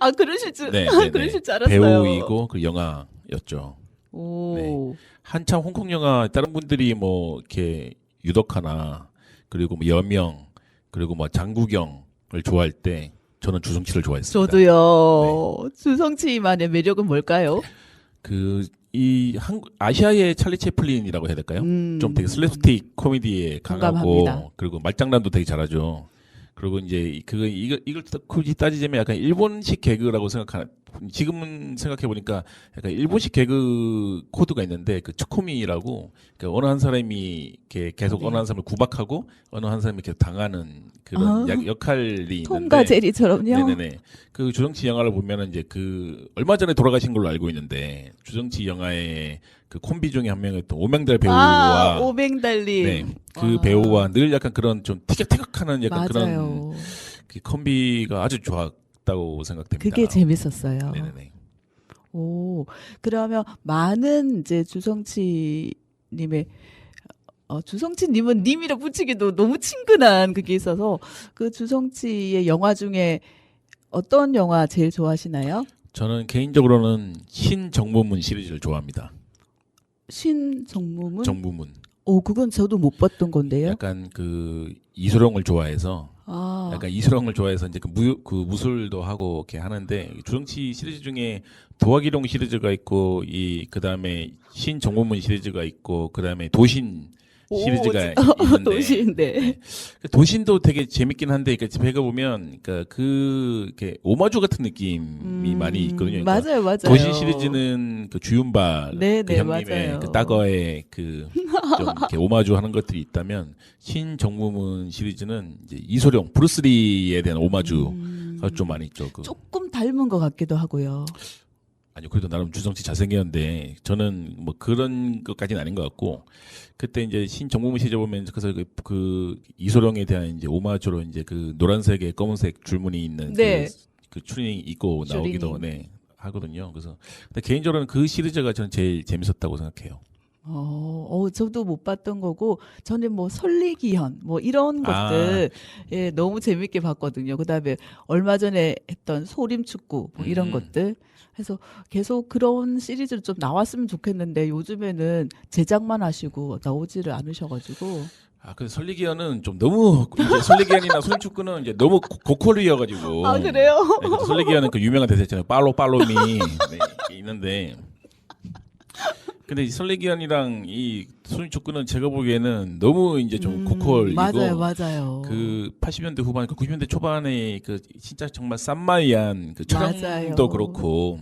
Speaker 1: 아, 그러실 줄,
Speaker 6: 네, 네, 네.
Speaker 1: 그러실 줄 알았어요.
Speaker 6: 배우이고 그 영화였죠.
Speaker 1: 오.
Speaker 6: 네. 한참 홍콩 영화 다른 분들이 뭐 이렇게 유덕하나 그리고 뭐 여명 그리고 뭐 장국영을 좋아할 때 저는 주성치를 좋아했습니다.
Speaker 1: 저도요. 주성치만의 매력은 뭘까요?
Speaker 6: 아시아의 찰리 채플린이라고 해야 될까요? 좀 되게 슬랩스틱 코미디에 강하고
Speaker 1: 공감합니다.
Speaker 6: 그리고 말장난도 되게 잘하죠. 그리고 이제 이걸 굳이 따지자면 약간 일본식 개그라고 지금은 생각해 보니까 약간 일본식 개그 코드가 있는데 그 츠코미라고 그러니까 어느 한 사람이 이렇게 계속
Speaker 1: 네.
Speaker 6: 어느 한 사람을 구박하고 어느 한 사람이 계속 당하는 그런 역할이
Speaker 1: 톰과
Speaker 6: 있는데
Speaker 1: 제리처럼요.
Speaker 6: 네네네. 그 주정치 영화를 보면은 이제 얼마 전에 돌아가신 걸로 알고 있는데 주정치 영화의 그 콤비 중에 한 명이었던 오명달 배우와
Speaker 1: 오맹달님.
Speaker 6: 네, 그
Speaker 1: 와.
Speaker 6: 배우와 늘 약간 그런 좀 티격태격하는 약간 그런
Speaker 1: 맞아요.
Speaker 6: 그 콤비가 아주 좋았다고 생각됩니다.
Speaker 1: 그게 재밌었어요.
Speaker 6: 네네네.
Speaker 1: 오, 그러면 많은 이제 주성치님의 주성치님은 님이라 붙이기도 너무 친근한 그게 있어서 그 주성치의 영화 중에 어떤 영화 제일 좋아하시나요?
Speaker 6: 저는 개인적으로는 신정무문 시리즈를 좋아합니다.
Speaker 1: 신정무문?
Speaker 6: 정무문.
Speaker 1: 오, 그건 저도 못 봤던 건데요.
Speaker 6: 약간 그 이소룡을 좋아해서
Speaker 1: 아,
Speaker 6: 약간 이소룡을 좋아해서 이제 그 무술도 하고 이렇게 하는데 주정치 시리즈 중에 도화기룡 시리즈가 있고 그다음에 신정무문 시리즈가 있고 그다음에 도신 시리즈가 있는데
Speaker 1: 도시인데.
Speaker 6: 도신도 되게 재밌긴 한데 그러니까 제가 보면 그러니까 이렇게 오마주 같은 느낌이 많이 있거든요. 그러니까
Speaker 1: 맞아요, 맞아요.
Speaker 6: 도신 시리즈는 그 주윤발
Speaker 1: 네,
Speaker 6: 그
Speaker 1: 네,
Speaker 6: 형님의
Speaker 1: 맞아요.
Speaker 6: 그 따거의 좀 이렇게 오마주 하는 것들이 있다면 신정무문 시리즈는 이제 이소룡 브루스리에 대한 오마주가 좀 많이 있죠.
Speaker 1: 조금 닮은 것 같기도 하고요.
Speaker 6: 아니요, 그래도 나름 주성치 잘생겼는데 저는 뭐 그런 것까지는 아닌 것 같고 그때 이제 신정무문 시리즈 보면 그래서 그 이소룡에 대한 이제 오마주로 이제 그 노란색에 검은색 줄무늬 있는
Speaker 1: 네.
Speaker 6: 그 추리닝 입고 나오기도
Speaker 1: 추리닝.
Speaker 6: 하거든요. 그래서 근데 개인적으로는 그 시리즈가 저는 제일 재밌었다고 생각해요.
Speaker 1: 저도 못 봤던 거고, 저는 뭐 설리기현, 뭐 이런
Speaker 6: 아.
Speaker 1: 것들, 예, 너무 재밌게 봤거든요. 그 다음에 얼마 전에 했던 소림축구, 뭐 이런 것들. 그래서 계속 그런 시리즈를 좀 나왔으면 좋겠는데, 요즘에는 제작만 하시고 나오지를 않으셔가지고.
Speaker 6: 근데 설리기현은 좀 너무 이제 설리기현이나 손축구는 이제 너무 고퀄이어가지고.
Speaker 1: 아, 그래요?
Speaker 6: 네, 근데 설리기현은 그 유명한 대사 있잖아요. 팔로미 있는데. 근데 이 설레기현이랑 이 손축구는 제가 보기에는 너무 이제 좀 고퀄이고
Speaker 1: 맞아요.
Speaker 6: 그 80년대 후반, 그 90년대 초반에 그 진짜 정말 쌈마이한 그
Speaker 1: 맞아요.
Speaker 6: 촬영도 그렇고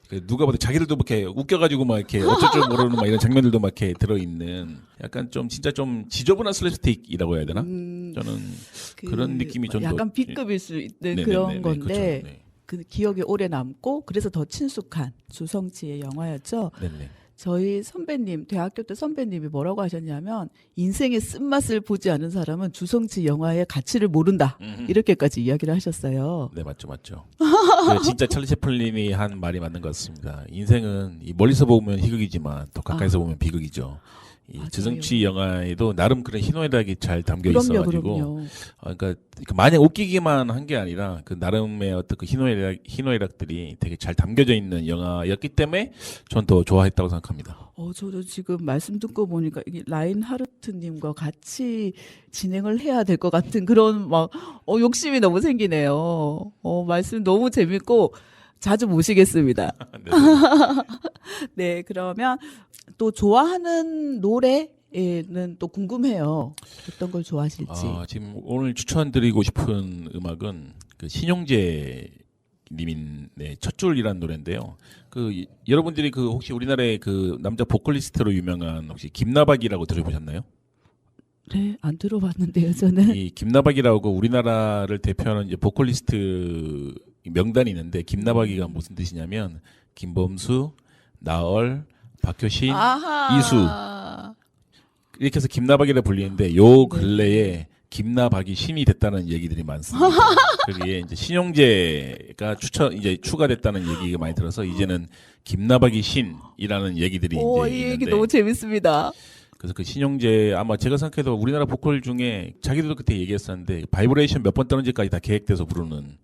Speaker 6: 그 누가 봐도 자기들도 이렇게 웃겨가지고 막 이렇게 어쩔 줄 모르는 막 이런 장면들도 막 이렇게 들어있는 약간 좀 진짜 좀 지저분한 슬랩스틱이라고 해야 되나? 저는 그런 느낌이 좀
Speaker 1: 약간
Speaker 6: 더-
Speaker 1: B급일 수 있는
Speaker 6: 네네네네,
Speaker 1: 그런 건데,
Speaker 6: 그렇죠. 네.
Speaker 1: 그 기억에 오래 남고, 그래서 더 친숙한 주성치의 영화였죠.
Speaker 6: 네네.
Speaker 1: 저희 선배님, 대학교 때 선배님이 뭐라고 하셨냐면, 인생의 쓴맛을 보지 않은 사람은 주성치 영화의 가치를 모른다. 이렇게까지 이야기를 하셨어요.
Speaker 6: 네, 맞죠. 그 진짜 찰리 채플린이 한 말이 맞는 것 같습니다. 인생은 이 멀리서 보면 희극이지만 또 가까이서 보면 비극이죠. 이
Speaker 1: 맞아요.
Speaker 6: 주성치 영화에도 나름 그런 희노애락이 잘 담겨
Speaker 1: 그럼요,
Speaker 6: 있어가지고,
Speaker 1: 그럼요.
Speaker 6: 그러니까 마냥 웃기기만 한 게 아니라 그 나름의 어떤 그 희노애락들이 되게 잘 담겨져 있는 영화였기 때문에 전 더 좋아했다고 생각합니다.
Speaker 1: 저도 지금 말씀 듣고 보니까 이게 라인하르트님과 같이 진행을 해야 될 것 같은 그런 막 욕심이 너무 생기네요. 말씀 너무 재밌고 자주 모시겠습니다.
Speaker 6: 네.
Speaker 1: 네, 그러면 또 좋아하는 노래는 또 궁금해요. 어떤 걸 좋아하실지.
Speaker 6: 지금 오늘 추천드리고 싶은 음악은 그 신용재 님의 첫 줄이라는 노래인데요. 여러분들이 혹시 우리나라의 그 남자 보컬리스트로 유명한 혹시 김나박이라고 들어보셨나요?
Speaker 1: 네, 안 들어봤는데요, 저는.
Speaker 6: 이 김나박이라고 우리나라를 대표하는 이제 보컬리스트 명단이 있는데 김나박이가 무슨 뜻이냐면 김범수, 나얼, 박효신,
Speaker 1: 아하.
Speaker 6: 이수 이렇게 해서 김나박이라 불리는데 요 근래에 김나박이 신이 됐다는 얘기들이 많습니다. 거기에 이제 신용재가 이제 추가됐다는 얘기가 많이 들어서 이제는 김나박이 신이라는 얘기들이 이제
Speaker 1: 이 얘기
Speaker 6: 있는데
Speaker 1: 너무 재밌습니다.
Speaker 6: 그래서 그 신용재 아마 제가 생각해도 우리나라 보컬 중에 자기들도 그때 얘기했었는데 바이브레이션 몇 번 떨어질까지 다 계획돼서 부르는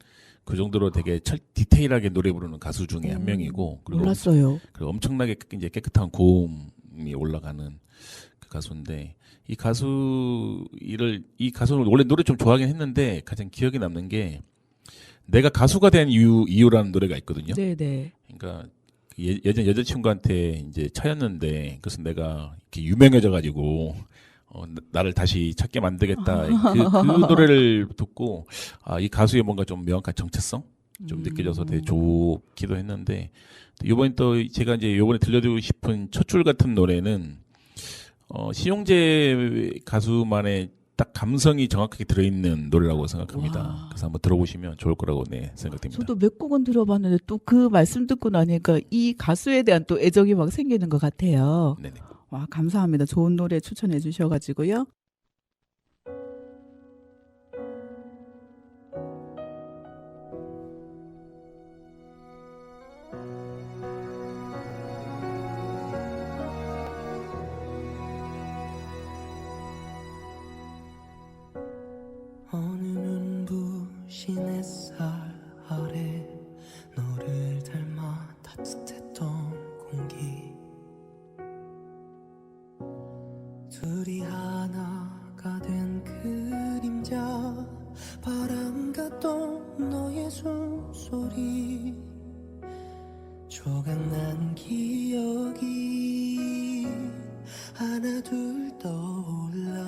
Speaker 6: 그 정도로 되게 디테일하게 노래 부르는 가수 중에 한 명이고
Speaker 1: 몰랐어요.
Speaker 6: 그리고 엄청나게 이제 깨끗한 고음이 올라가는 그 가수인데 이 가수는 원래 노래 좀 좋아하긴 했는데 가장 기억에 남는 게 내가 가수가 된 이유라는 노래가 있거든요.
Speaker 1: 네네.
Speaker 6: 그러니까 예전 여자친구한테 이제 차였는데 그래서 내가 이렇게 유명해져가지고 나를 다시 찾게 만들겠다. 그 노래를 듣고 이 가수의 뭔가 좀 명확한 정체성 좀 느껴져서 되게 좋기도 했는데 이번에 또 제가 이제 이번에 들려드리고 싶은 첫 줄 같은 노래는 신용재 가수만의 딱 감성이 정확하게 들어있는 노래라고 생각합니다.
Speaker 1: 와.
Speaker 6: 그래서 한번 들어보시면 좋을 거라고 생각됩니다.
Speaker 1: 저도 몇 곡은 들어봤는데 또 그 말씀 듣고 나니까 이 가수에 대한 또 애정이 막 생기는 것 같아요.
Speaker 6: 네네.
Speaker 1: 와, 감사합니다. 좋은 노래 추천해 주셔가지고요.
Speaker 7: 어느 눈부신 햇살 아래 너를 닮아 따뜻했던 공기 둘이 하나가 된 그림자 바람 같던 너의 숨소리 조각난 기억이 하나 둘 떠올라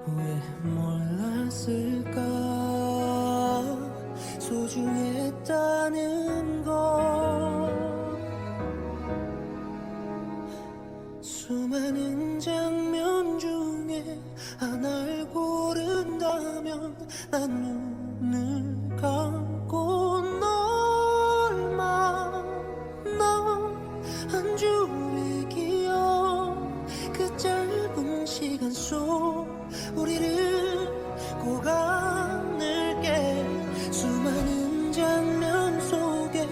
Speaker 7: 왜 몰랐을까 소중했다는 걸 수많은 장면 중에 하나를 고른다면 난 눈을 감고 널 만나 한 줄의 기억 그 짧은 시간 속 우리를 고가늘게 수많은 장면 속에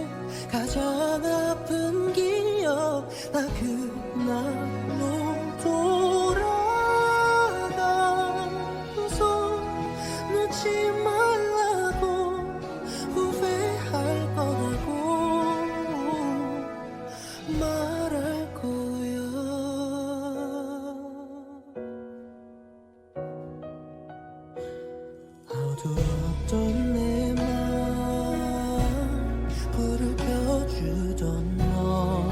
Speaker 7: 가장 아픈 기억 나 그날로 돌아가서 놓지 말라고 후회할 거라고 말할 거야 어두웠던 내 맘 불을 켜주던 너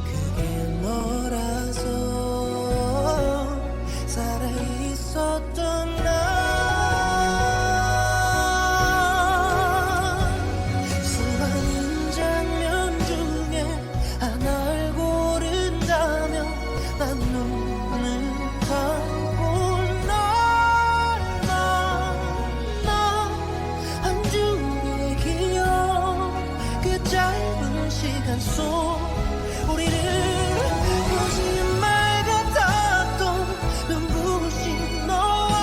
Speaker 7: 그게 너라서 살아있었던 나 수많은 장면 중에 하나를 고른다면 난 눈을 감고 날 만나 한 줄의 기억 그 짧은 시간 속 우리를 거짓말 같았던 눈부신 너와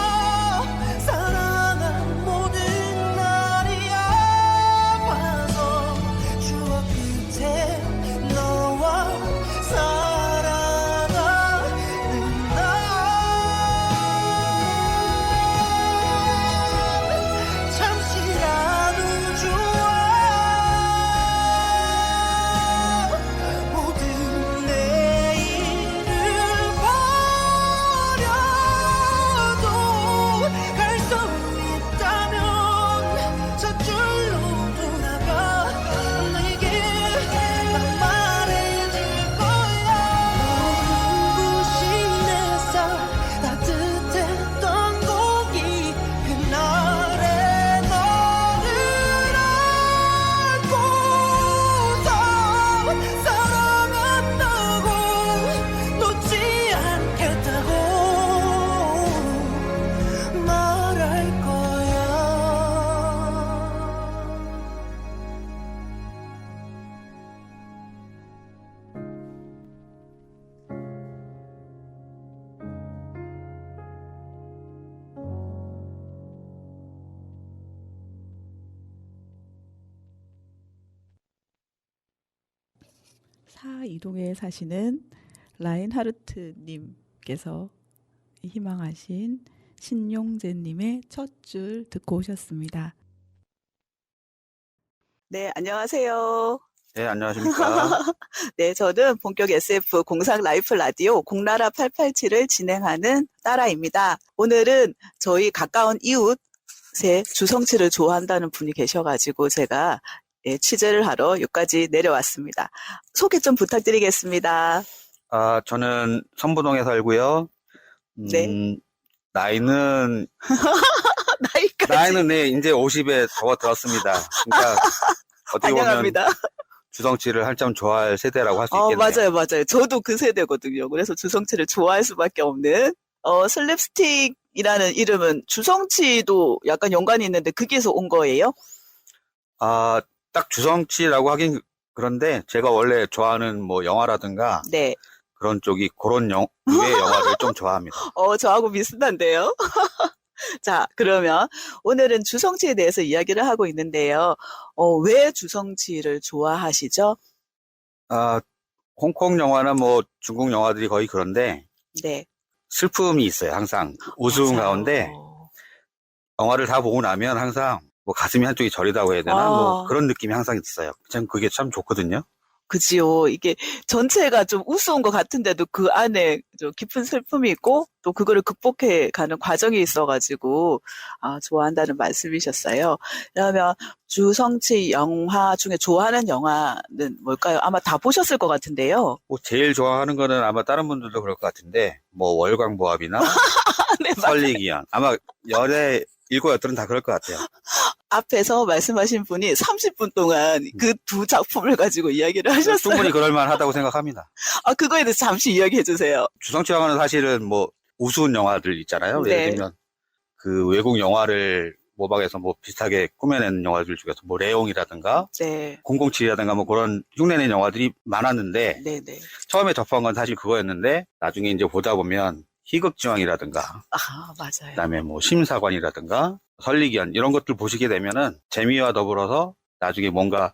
Speaker 7: 사랑한 모든 날이 아파서 추억 끝에 너와 살아가는 날 잠시라도 좋아
Speaker 1: 사이동에 사시는 라인하르트님께서 희망하신 신용재님의 첫 줄 듣고 오셨습니다.
Speaker 8: 네, 안녕하세요.
Speaker 9: 네, 안녕하십니까.
Speaker 8: 네, 저는 본격 SF 공상 라이프 라디오 공나라 887을 진행하는 따라입니다. 오늘은 저희 가까운 이웃의 주성치를 좋아한다는 분이 계셔가지고 제가 취재를 하러 여기까지 내려왔습니다. 소개 좀 부탁드리겠습니다.
Speaker 9: 저는 선부동에 살고요.
Speaker 8: 네.
Speaker 9: 나이는
Speaker 8: 나이까지
Speaker 9: 네, 이제 50에 접어들었습니다. 그러니까 어떻게 보면
Speaker 8: 환영합니다.
Speaker 9: 주성치를 한참 좋아할 세대라고 할 수 있겠네요.
Speaker 8: 맞아요. 저도 그 세대거든요. 그래서 주성치를 좋아할 수밖에 없는 슬랩스틱이라는 이름은 주성치도 약간 연관이 있는데 거기에서 온 거예요?
Speaker 9: 딱 주성치라고 하긴 그런데 제가 원래 좋아하는 뭐 영화라든가
Speaker 8: 네.
Speaker 9: 그런 쪽이 그런 류의 영화를 좀 좋아합니다.
Speaker 8: 저하고 비슷한데요. 자, 그러면 오늘은 주성치에 대해서 이야기를 하고 있는데요. 왜 주성치를 좋아하시죠?
Speaker 9: 홍콩 영화나 뭐 중국 영화들이 거의 그런데
Speaker 8: 네.
Speaker 9: 슬픔이 있어요. 항상 우스운
Speaker 8: 맞아요.
Speaker 9: 가운데 영화를 다 보고 나면 항상 뭐 가슴이 한쪽이 저리다고 해야 되나? 뭐 그런 느낌이 항상 있어요. 참 그게 참 좋거든요.
Speaker 8: 그지요. 이게 전체가 좀 우스운 것 같은데도 그 안에 좀 깊은 슬픔이 있고 또 그거를 극복해 가는 과정이 있어가지고 좋아한다는 말씀이셨어요. 그러면 주성치 영화 중에 좋아하는 영화는 뭘까요? 아마 다 보셨을 것 같은데요.
Speaker 9: 뭐 제일 좋아하는 거는 아마 다른 분들도 그럴 것 같은데 뭐 월광보합이나
Speaker 8: 네,
Speaker 9: 설리기연 아마 열의 일곱 여덟은 다 그럴 것 같아요.
Speaker 8: 앞에서 말씀하신 분이 30분 동안 그 두 작품을 가지고 이야기를 하셨어요.
Speaker 9: 충분히 그럴 만하다고 생각합니다.
Speaker 8: 그거에 대해서 잠시 이야기해 주세요.
Speaker 9: 주성치 영화는 사실은 뭐 우스운 영화들 있잖아요.
Speaker 8: 네.
Speaker 9: 예를 들면 그 외국 영화를 모방해서 뭐 비슷하게 꾸며낸 영화들 중에서 뭐 레옹이라든가
Speaker 8: 네.
Speaker 9: 007이라든가 뭐 그런 흉내낸 영화들이 많았는데
Speaker 8: 네네.
Speaker 9: 처음에 접한 건 사실 그거였는데 나중에 이제 보다 보면 희극지왕이라든가
Speaker 8: 맞아요.
Speaker 9: 그다음에 뭐 심사관이라든가 설리기연 이런 것들 보시게 되면은 재미와 더불어서 나중에 뭔가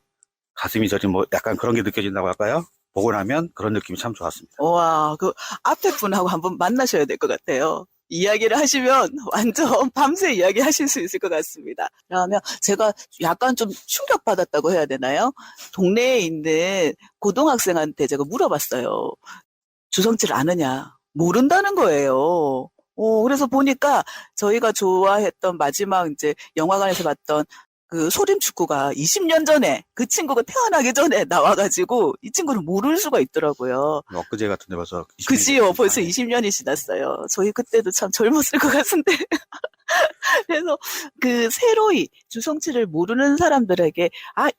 Speaker 9: 가슴이 저린 뭐 약간 그런 게 느껴진다고 할까요? 보고 나면 그런 느낌이 참 좋았습니다.
Speaker 8: 와, 그 앞에 분하고 한번 만나셔야 될 것 같아요. 이야기를 하시면 완전 밤새 이야기 하실 수 있을 것 같습니다. 그러면 제가 약간 좀 충격받았다고 해야 되나요? 동네에 있는 고등학생한테 제가 물어봤어요. 주성치를 아느냐? 모른다는 거예요. 그래서 보니까 저희가 좋아했던 마지막 이제 영화관에서 봤던 그 소림축구가 20년 전에 그 친구가 태어나기 전에 나와가지고 이 친구를 모를 수가 있더라고요.
Speaker 9: 엊그제 같은데 벌써 20년이
Speaker 8: 그지요. 벌써
Speaker 9: 됐습니다.
Speaker 8: 20년이 지났어요. 저희 그때도 참 젊었을 것 같은데. 그래서 그 새로이 주성치를 모르는 사람들에게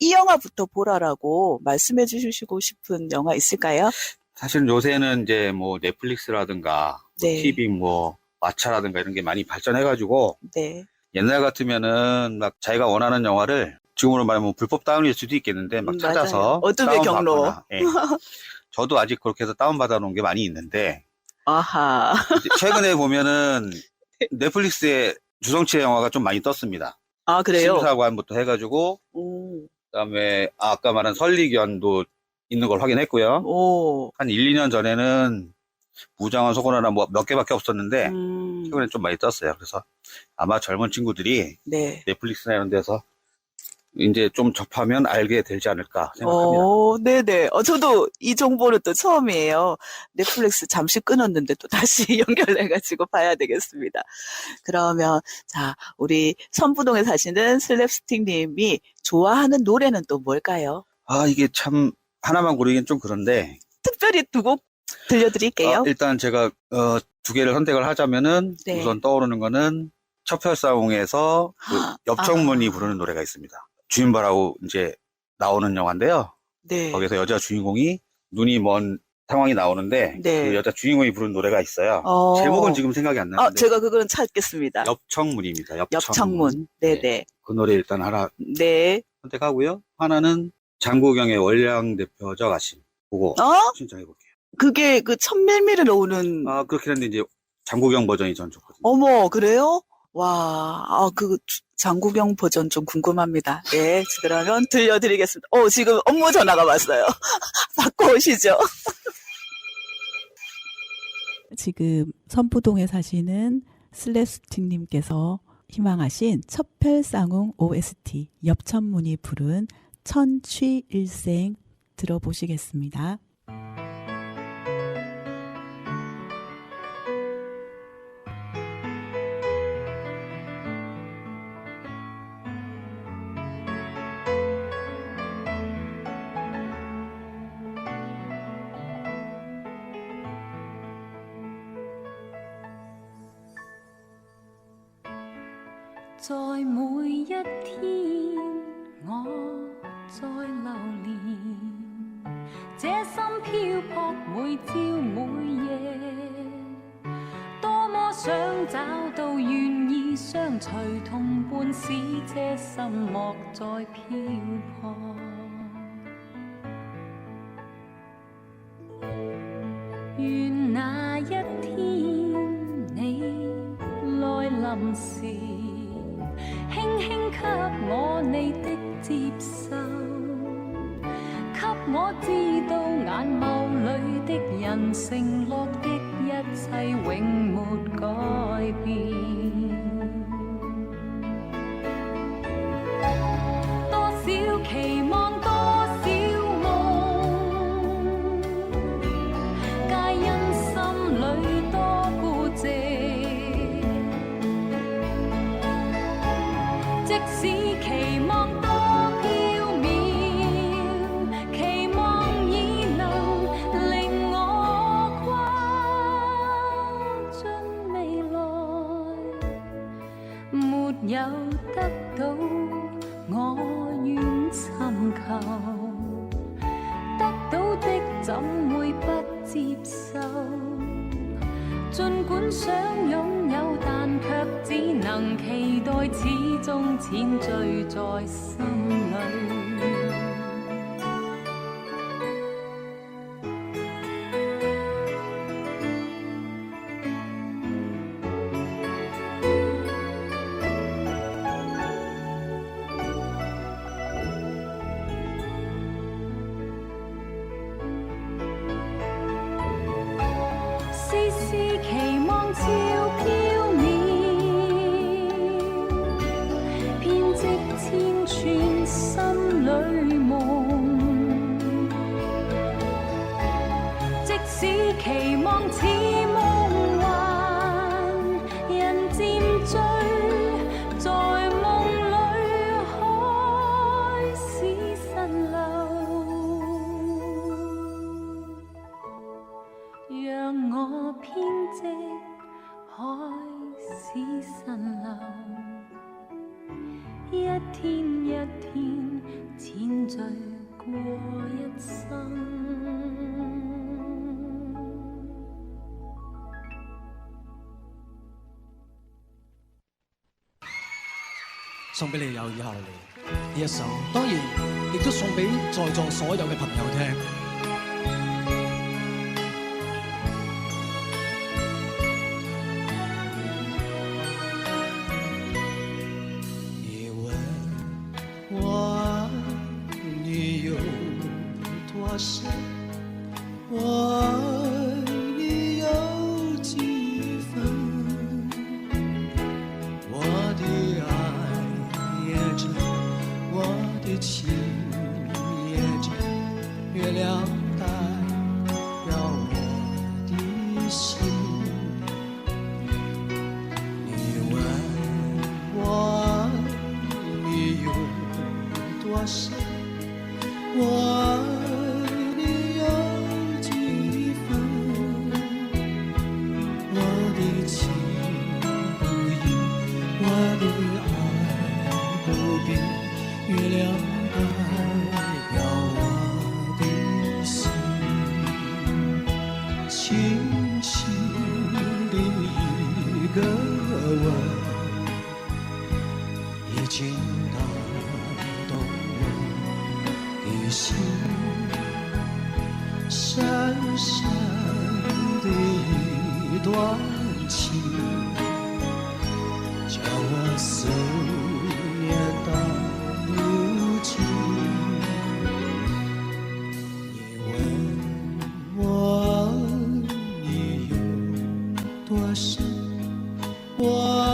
Speaker 8: 이 영화부터 보라라고 말씀해 주시고 싶은 영화 있을까요?
Speaker 9: 사실 요새는 이제 뭐 넷플릭스라든가
Speaker 8: 네.
Speaker 9: TV 뭐 왓챠라든가 이런 게 많이 발전해가지고
Speaker 8: 네.
Speaker 9: 옛날 같으면은 막 자기가 원하는 영화를 지금으로 말하면 불법 다운일 수도 있겠는데 막
Speaker 8: 맞아요.
Speaker 9: 찾아서
Speaker 8: 어둠의 경로.
Speaker 9: 다운받거나, 예. 저도 아직 그렇게 해서 다운받아 놓은 게 많이 있는데
Speaker 8: 아하.
Speaker 9: 이제 최근에 보면은 넷플릭스에 주성치의 영화가 좀 많이 떴습니다.
Speaker 8: 그래요?
Speaker 9: 심사관부터 해가지고 그다음에 아까 말한 설리견도 있는 걸 확인했고요. 한 1, 2년 전에는 무장한 소고나라 뭐 몇 개밖에 없었는데 최근에 좀 많이 떴어요. 그래서 아마 젊은 친구들이
Speaker 8: 네.
Speaker 9: 넷플릭스나 이런 데서 이제 좀 접하면 알게 되지 않을까 생각합니다.
Speaker 8: 네네. 저도 이 정보는 또 처음이에요. 넷플릭스 잠시 끊었는데 또 다시 연결해가지고 봐야 되겠습니다. 그러면, 자, 우리 선부동에 사시는 슬랩스틱님이 좋아하는 노래는 또 뭘까요?
Speaker 9: 이게 참 하나만 고르긴 좀 그런데
Speaker 8: 특별히 두 곡 들려드릴게요.
Speaker 9: 일단 제가 두 개를 선택을 하자면은
Speaker 8: 네.
Speaker 9: 우선 떠오르는 거는 첩혈사웅에서 그 엽청문이 부르는 노래가 있습니다. 주인발하고 이제 나오는 영화인데요.
Speaker 8: 네.
Speaker 9: 거기서 여자 주인공이 눈이 먼 상황이 나오는데
Speaker 8: 네.
Speaker 9: 그 여자 주인공이 부르는 노래가 있어요. 제목은 지금 생각이 안 나는데
Speaker 8: 제가 그거는 찾겠습니다.
Speaker 9: 엽청문입니다.
Speaker 8: 엽청문. 네네.
Speaker 9: 그 노래 일단 하나
Speaker 8: 네.
Speaker 9: 선택하고요. 하나는 장국영의 월량 대표적 아심 보고 신청해볼게요.
Speaker 8: 그게 그 천밀미를 넣는.
Speaker 9: 그렇긴 한데 이제 장국영 버전이 전 좋거든요.
Speaker 8: 어머, 그래요? 와, 장국영 버전 좀 궁금합니다. 예, 그러면 들려드리겠습니다. 지금 업무 전화가 왔어요. 받고 오시죠.
Speaker 1: 지금 선부동에 사시는 슬래스티님께서 희망하신 첩별쌍웅 OST 엽천문이 부른 천취일생 들어보시겠습니다.
Speaker 3: 在每一天，我在流連，這心漂泊每朝每夜，多麼想找到願意相隨同伴，使這心莫再漂泊。願那一天你來臨時，輕輕給我你的接受，給我知道眼眸裏的人承諾的一切永沒改變。多少期望，多少夢，皆因心裏多孤寂。即使期望多飄渺，期望已能令我跨進未來，沒有得到我願尋求，得到的怎會不接受？儘管想擁有，但卻只能期待，始終淺醉在心裏。絲絲期望悄飄渺，編織千串心裏夢。即使期望似夢幻，人漸醉，在夢裏開始蜃樓。讓我編織開始蜃樓，一天一天淺醉過一生。
Speaker 10: 送俾你有以下嚟呢一首，當然亦都送俾在座所有嘅朋友聽。
Speaker 7: 你問我愛你有多深，我愛你有幾分，我的愛也真，我的情也真，月亮代表我的心。你問我愛你有多深，我愛你有幾分，我的情不移，我的愛不變，月亮代表我的心。輕輕的一個吻，已經打動我的心。深深的一段情，叫思念到如今，你问我爱你有多深，我爱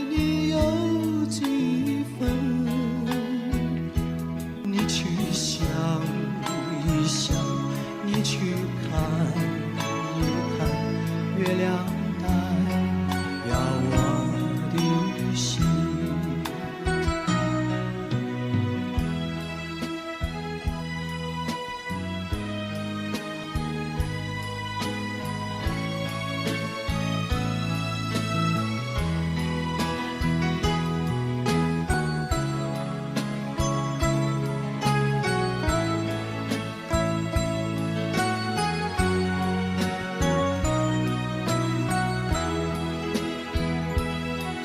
Speaker 7: 你有几分，你去想一想，你去看一看，月亮代表我的心。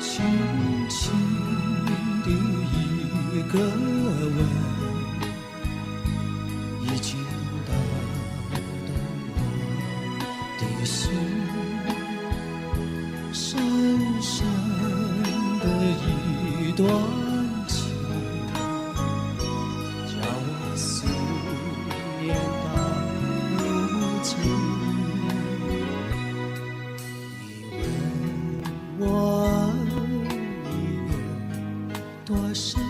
Speaker 7: 轻轻的一个吻，已经打动我的心，深深的一段情，叫我思念到如今。你问我多深，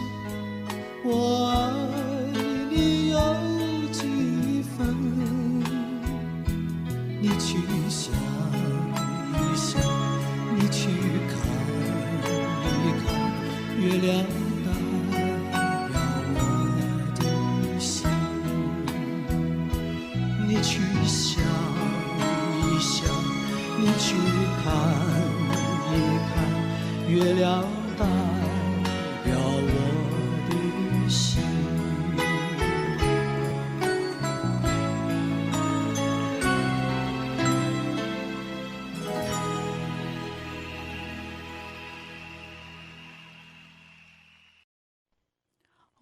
Speaker 7: 我爱你有几分？你去想一想，你去看一看，月亮代表我的心。你去想一想，你去看一看，月亮代表我的心。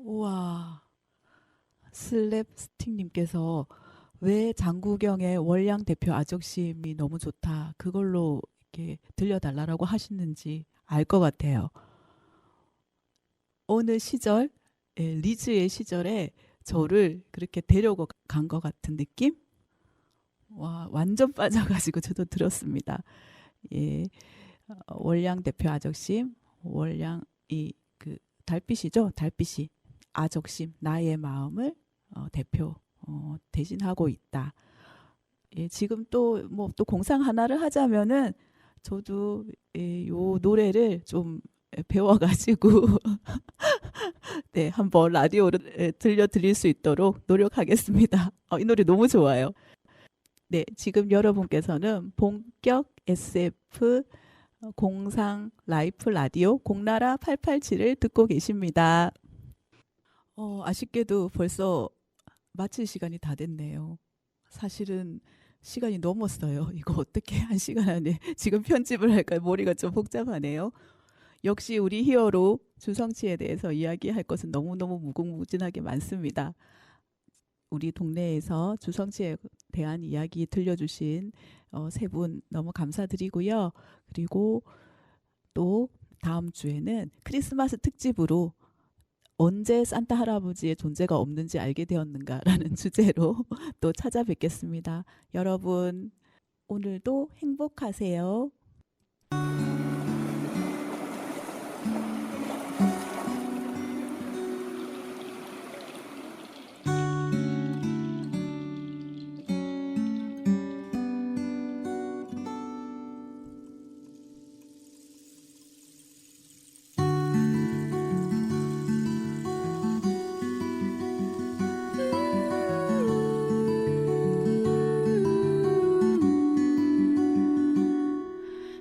Speaker 1: 우와, 슬랩스틱님께서 왜 장구경의 월량 대표 아적심이 너무 좋다. 그걸로 이렇게 들려달라고 하시는지 알 것 같아요. 어느 시절, 리즈의 시절에 저를 그렇게 데려고 간 것 같은 느낌? 와, 완전 빠져가지고 저도 들었습니다. 예, 월량 대표 아적심, 월량이 그 달빛이죠. 달빛이 아적심, 나의 마음을 대표 대신하고 있다. 예, 지금 또 뭐 또 공상 하나를 하자면은 저도 요 노래를 좀 배워가지고 네, 한번 라디오로 들려드릴 수 있도록 노력하겠습니다. 이 노래 너무 좋아요. 네, 지금 여러분께서는 본격 SF 공상 라이프 라디오 공나라 887을 듣고 계십니다. 아쉽게도 벌써 마칠 시간이 다 됐네요. 사실은 시간이 넘었어요. 이거 어떻게 한 시간 안에 지금 편집을 할까 머리가 좀 복잡하네요. 역시 우리 히어로 주성치에 대해서 이야기할 것은 너무너무 무궁무진하게 많습니다. 우리 동네에서 주성치에 대한 이야기 들려주신 세 분 너무 감사드리고요. 그리고 또 다음 주에는 크리스마스 특집으로 언제 산타 할아버지의 존재가 없는지 알게 되었는가라는 주제로 또 찾아뵙겠습니다. 여러분 오늘도 행복하세요.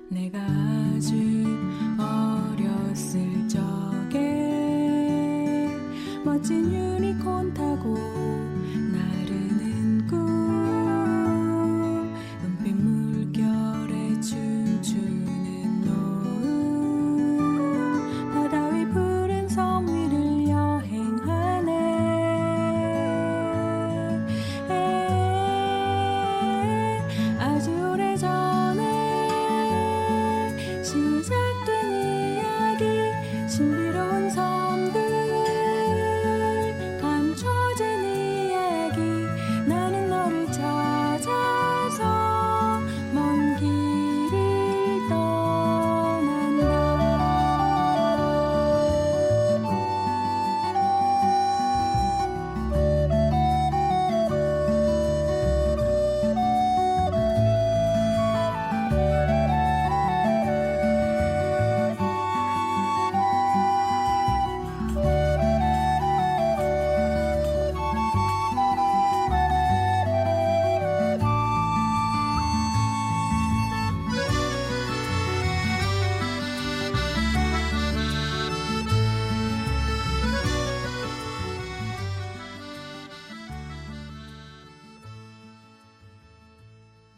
Speaker 3: 내가 아주 어렸을 적에 멋진 유니콘 타고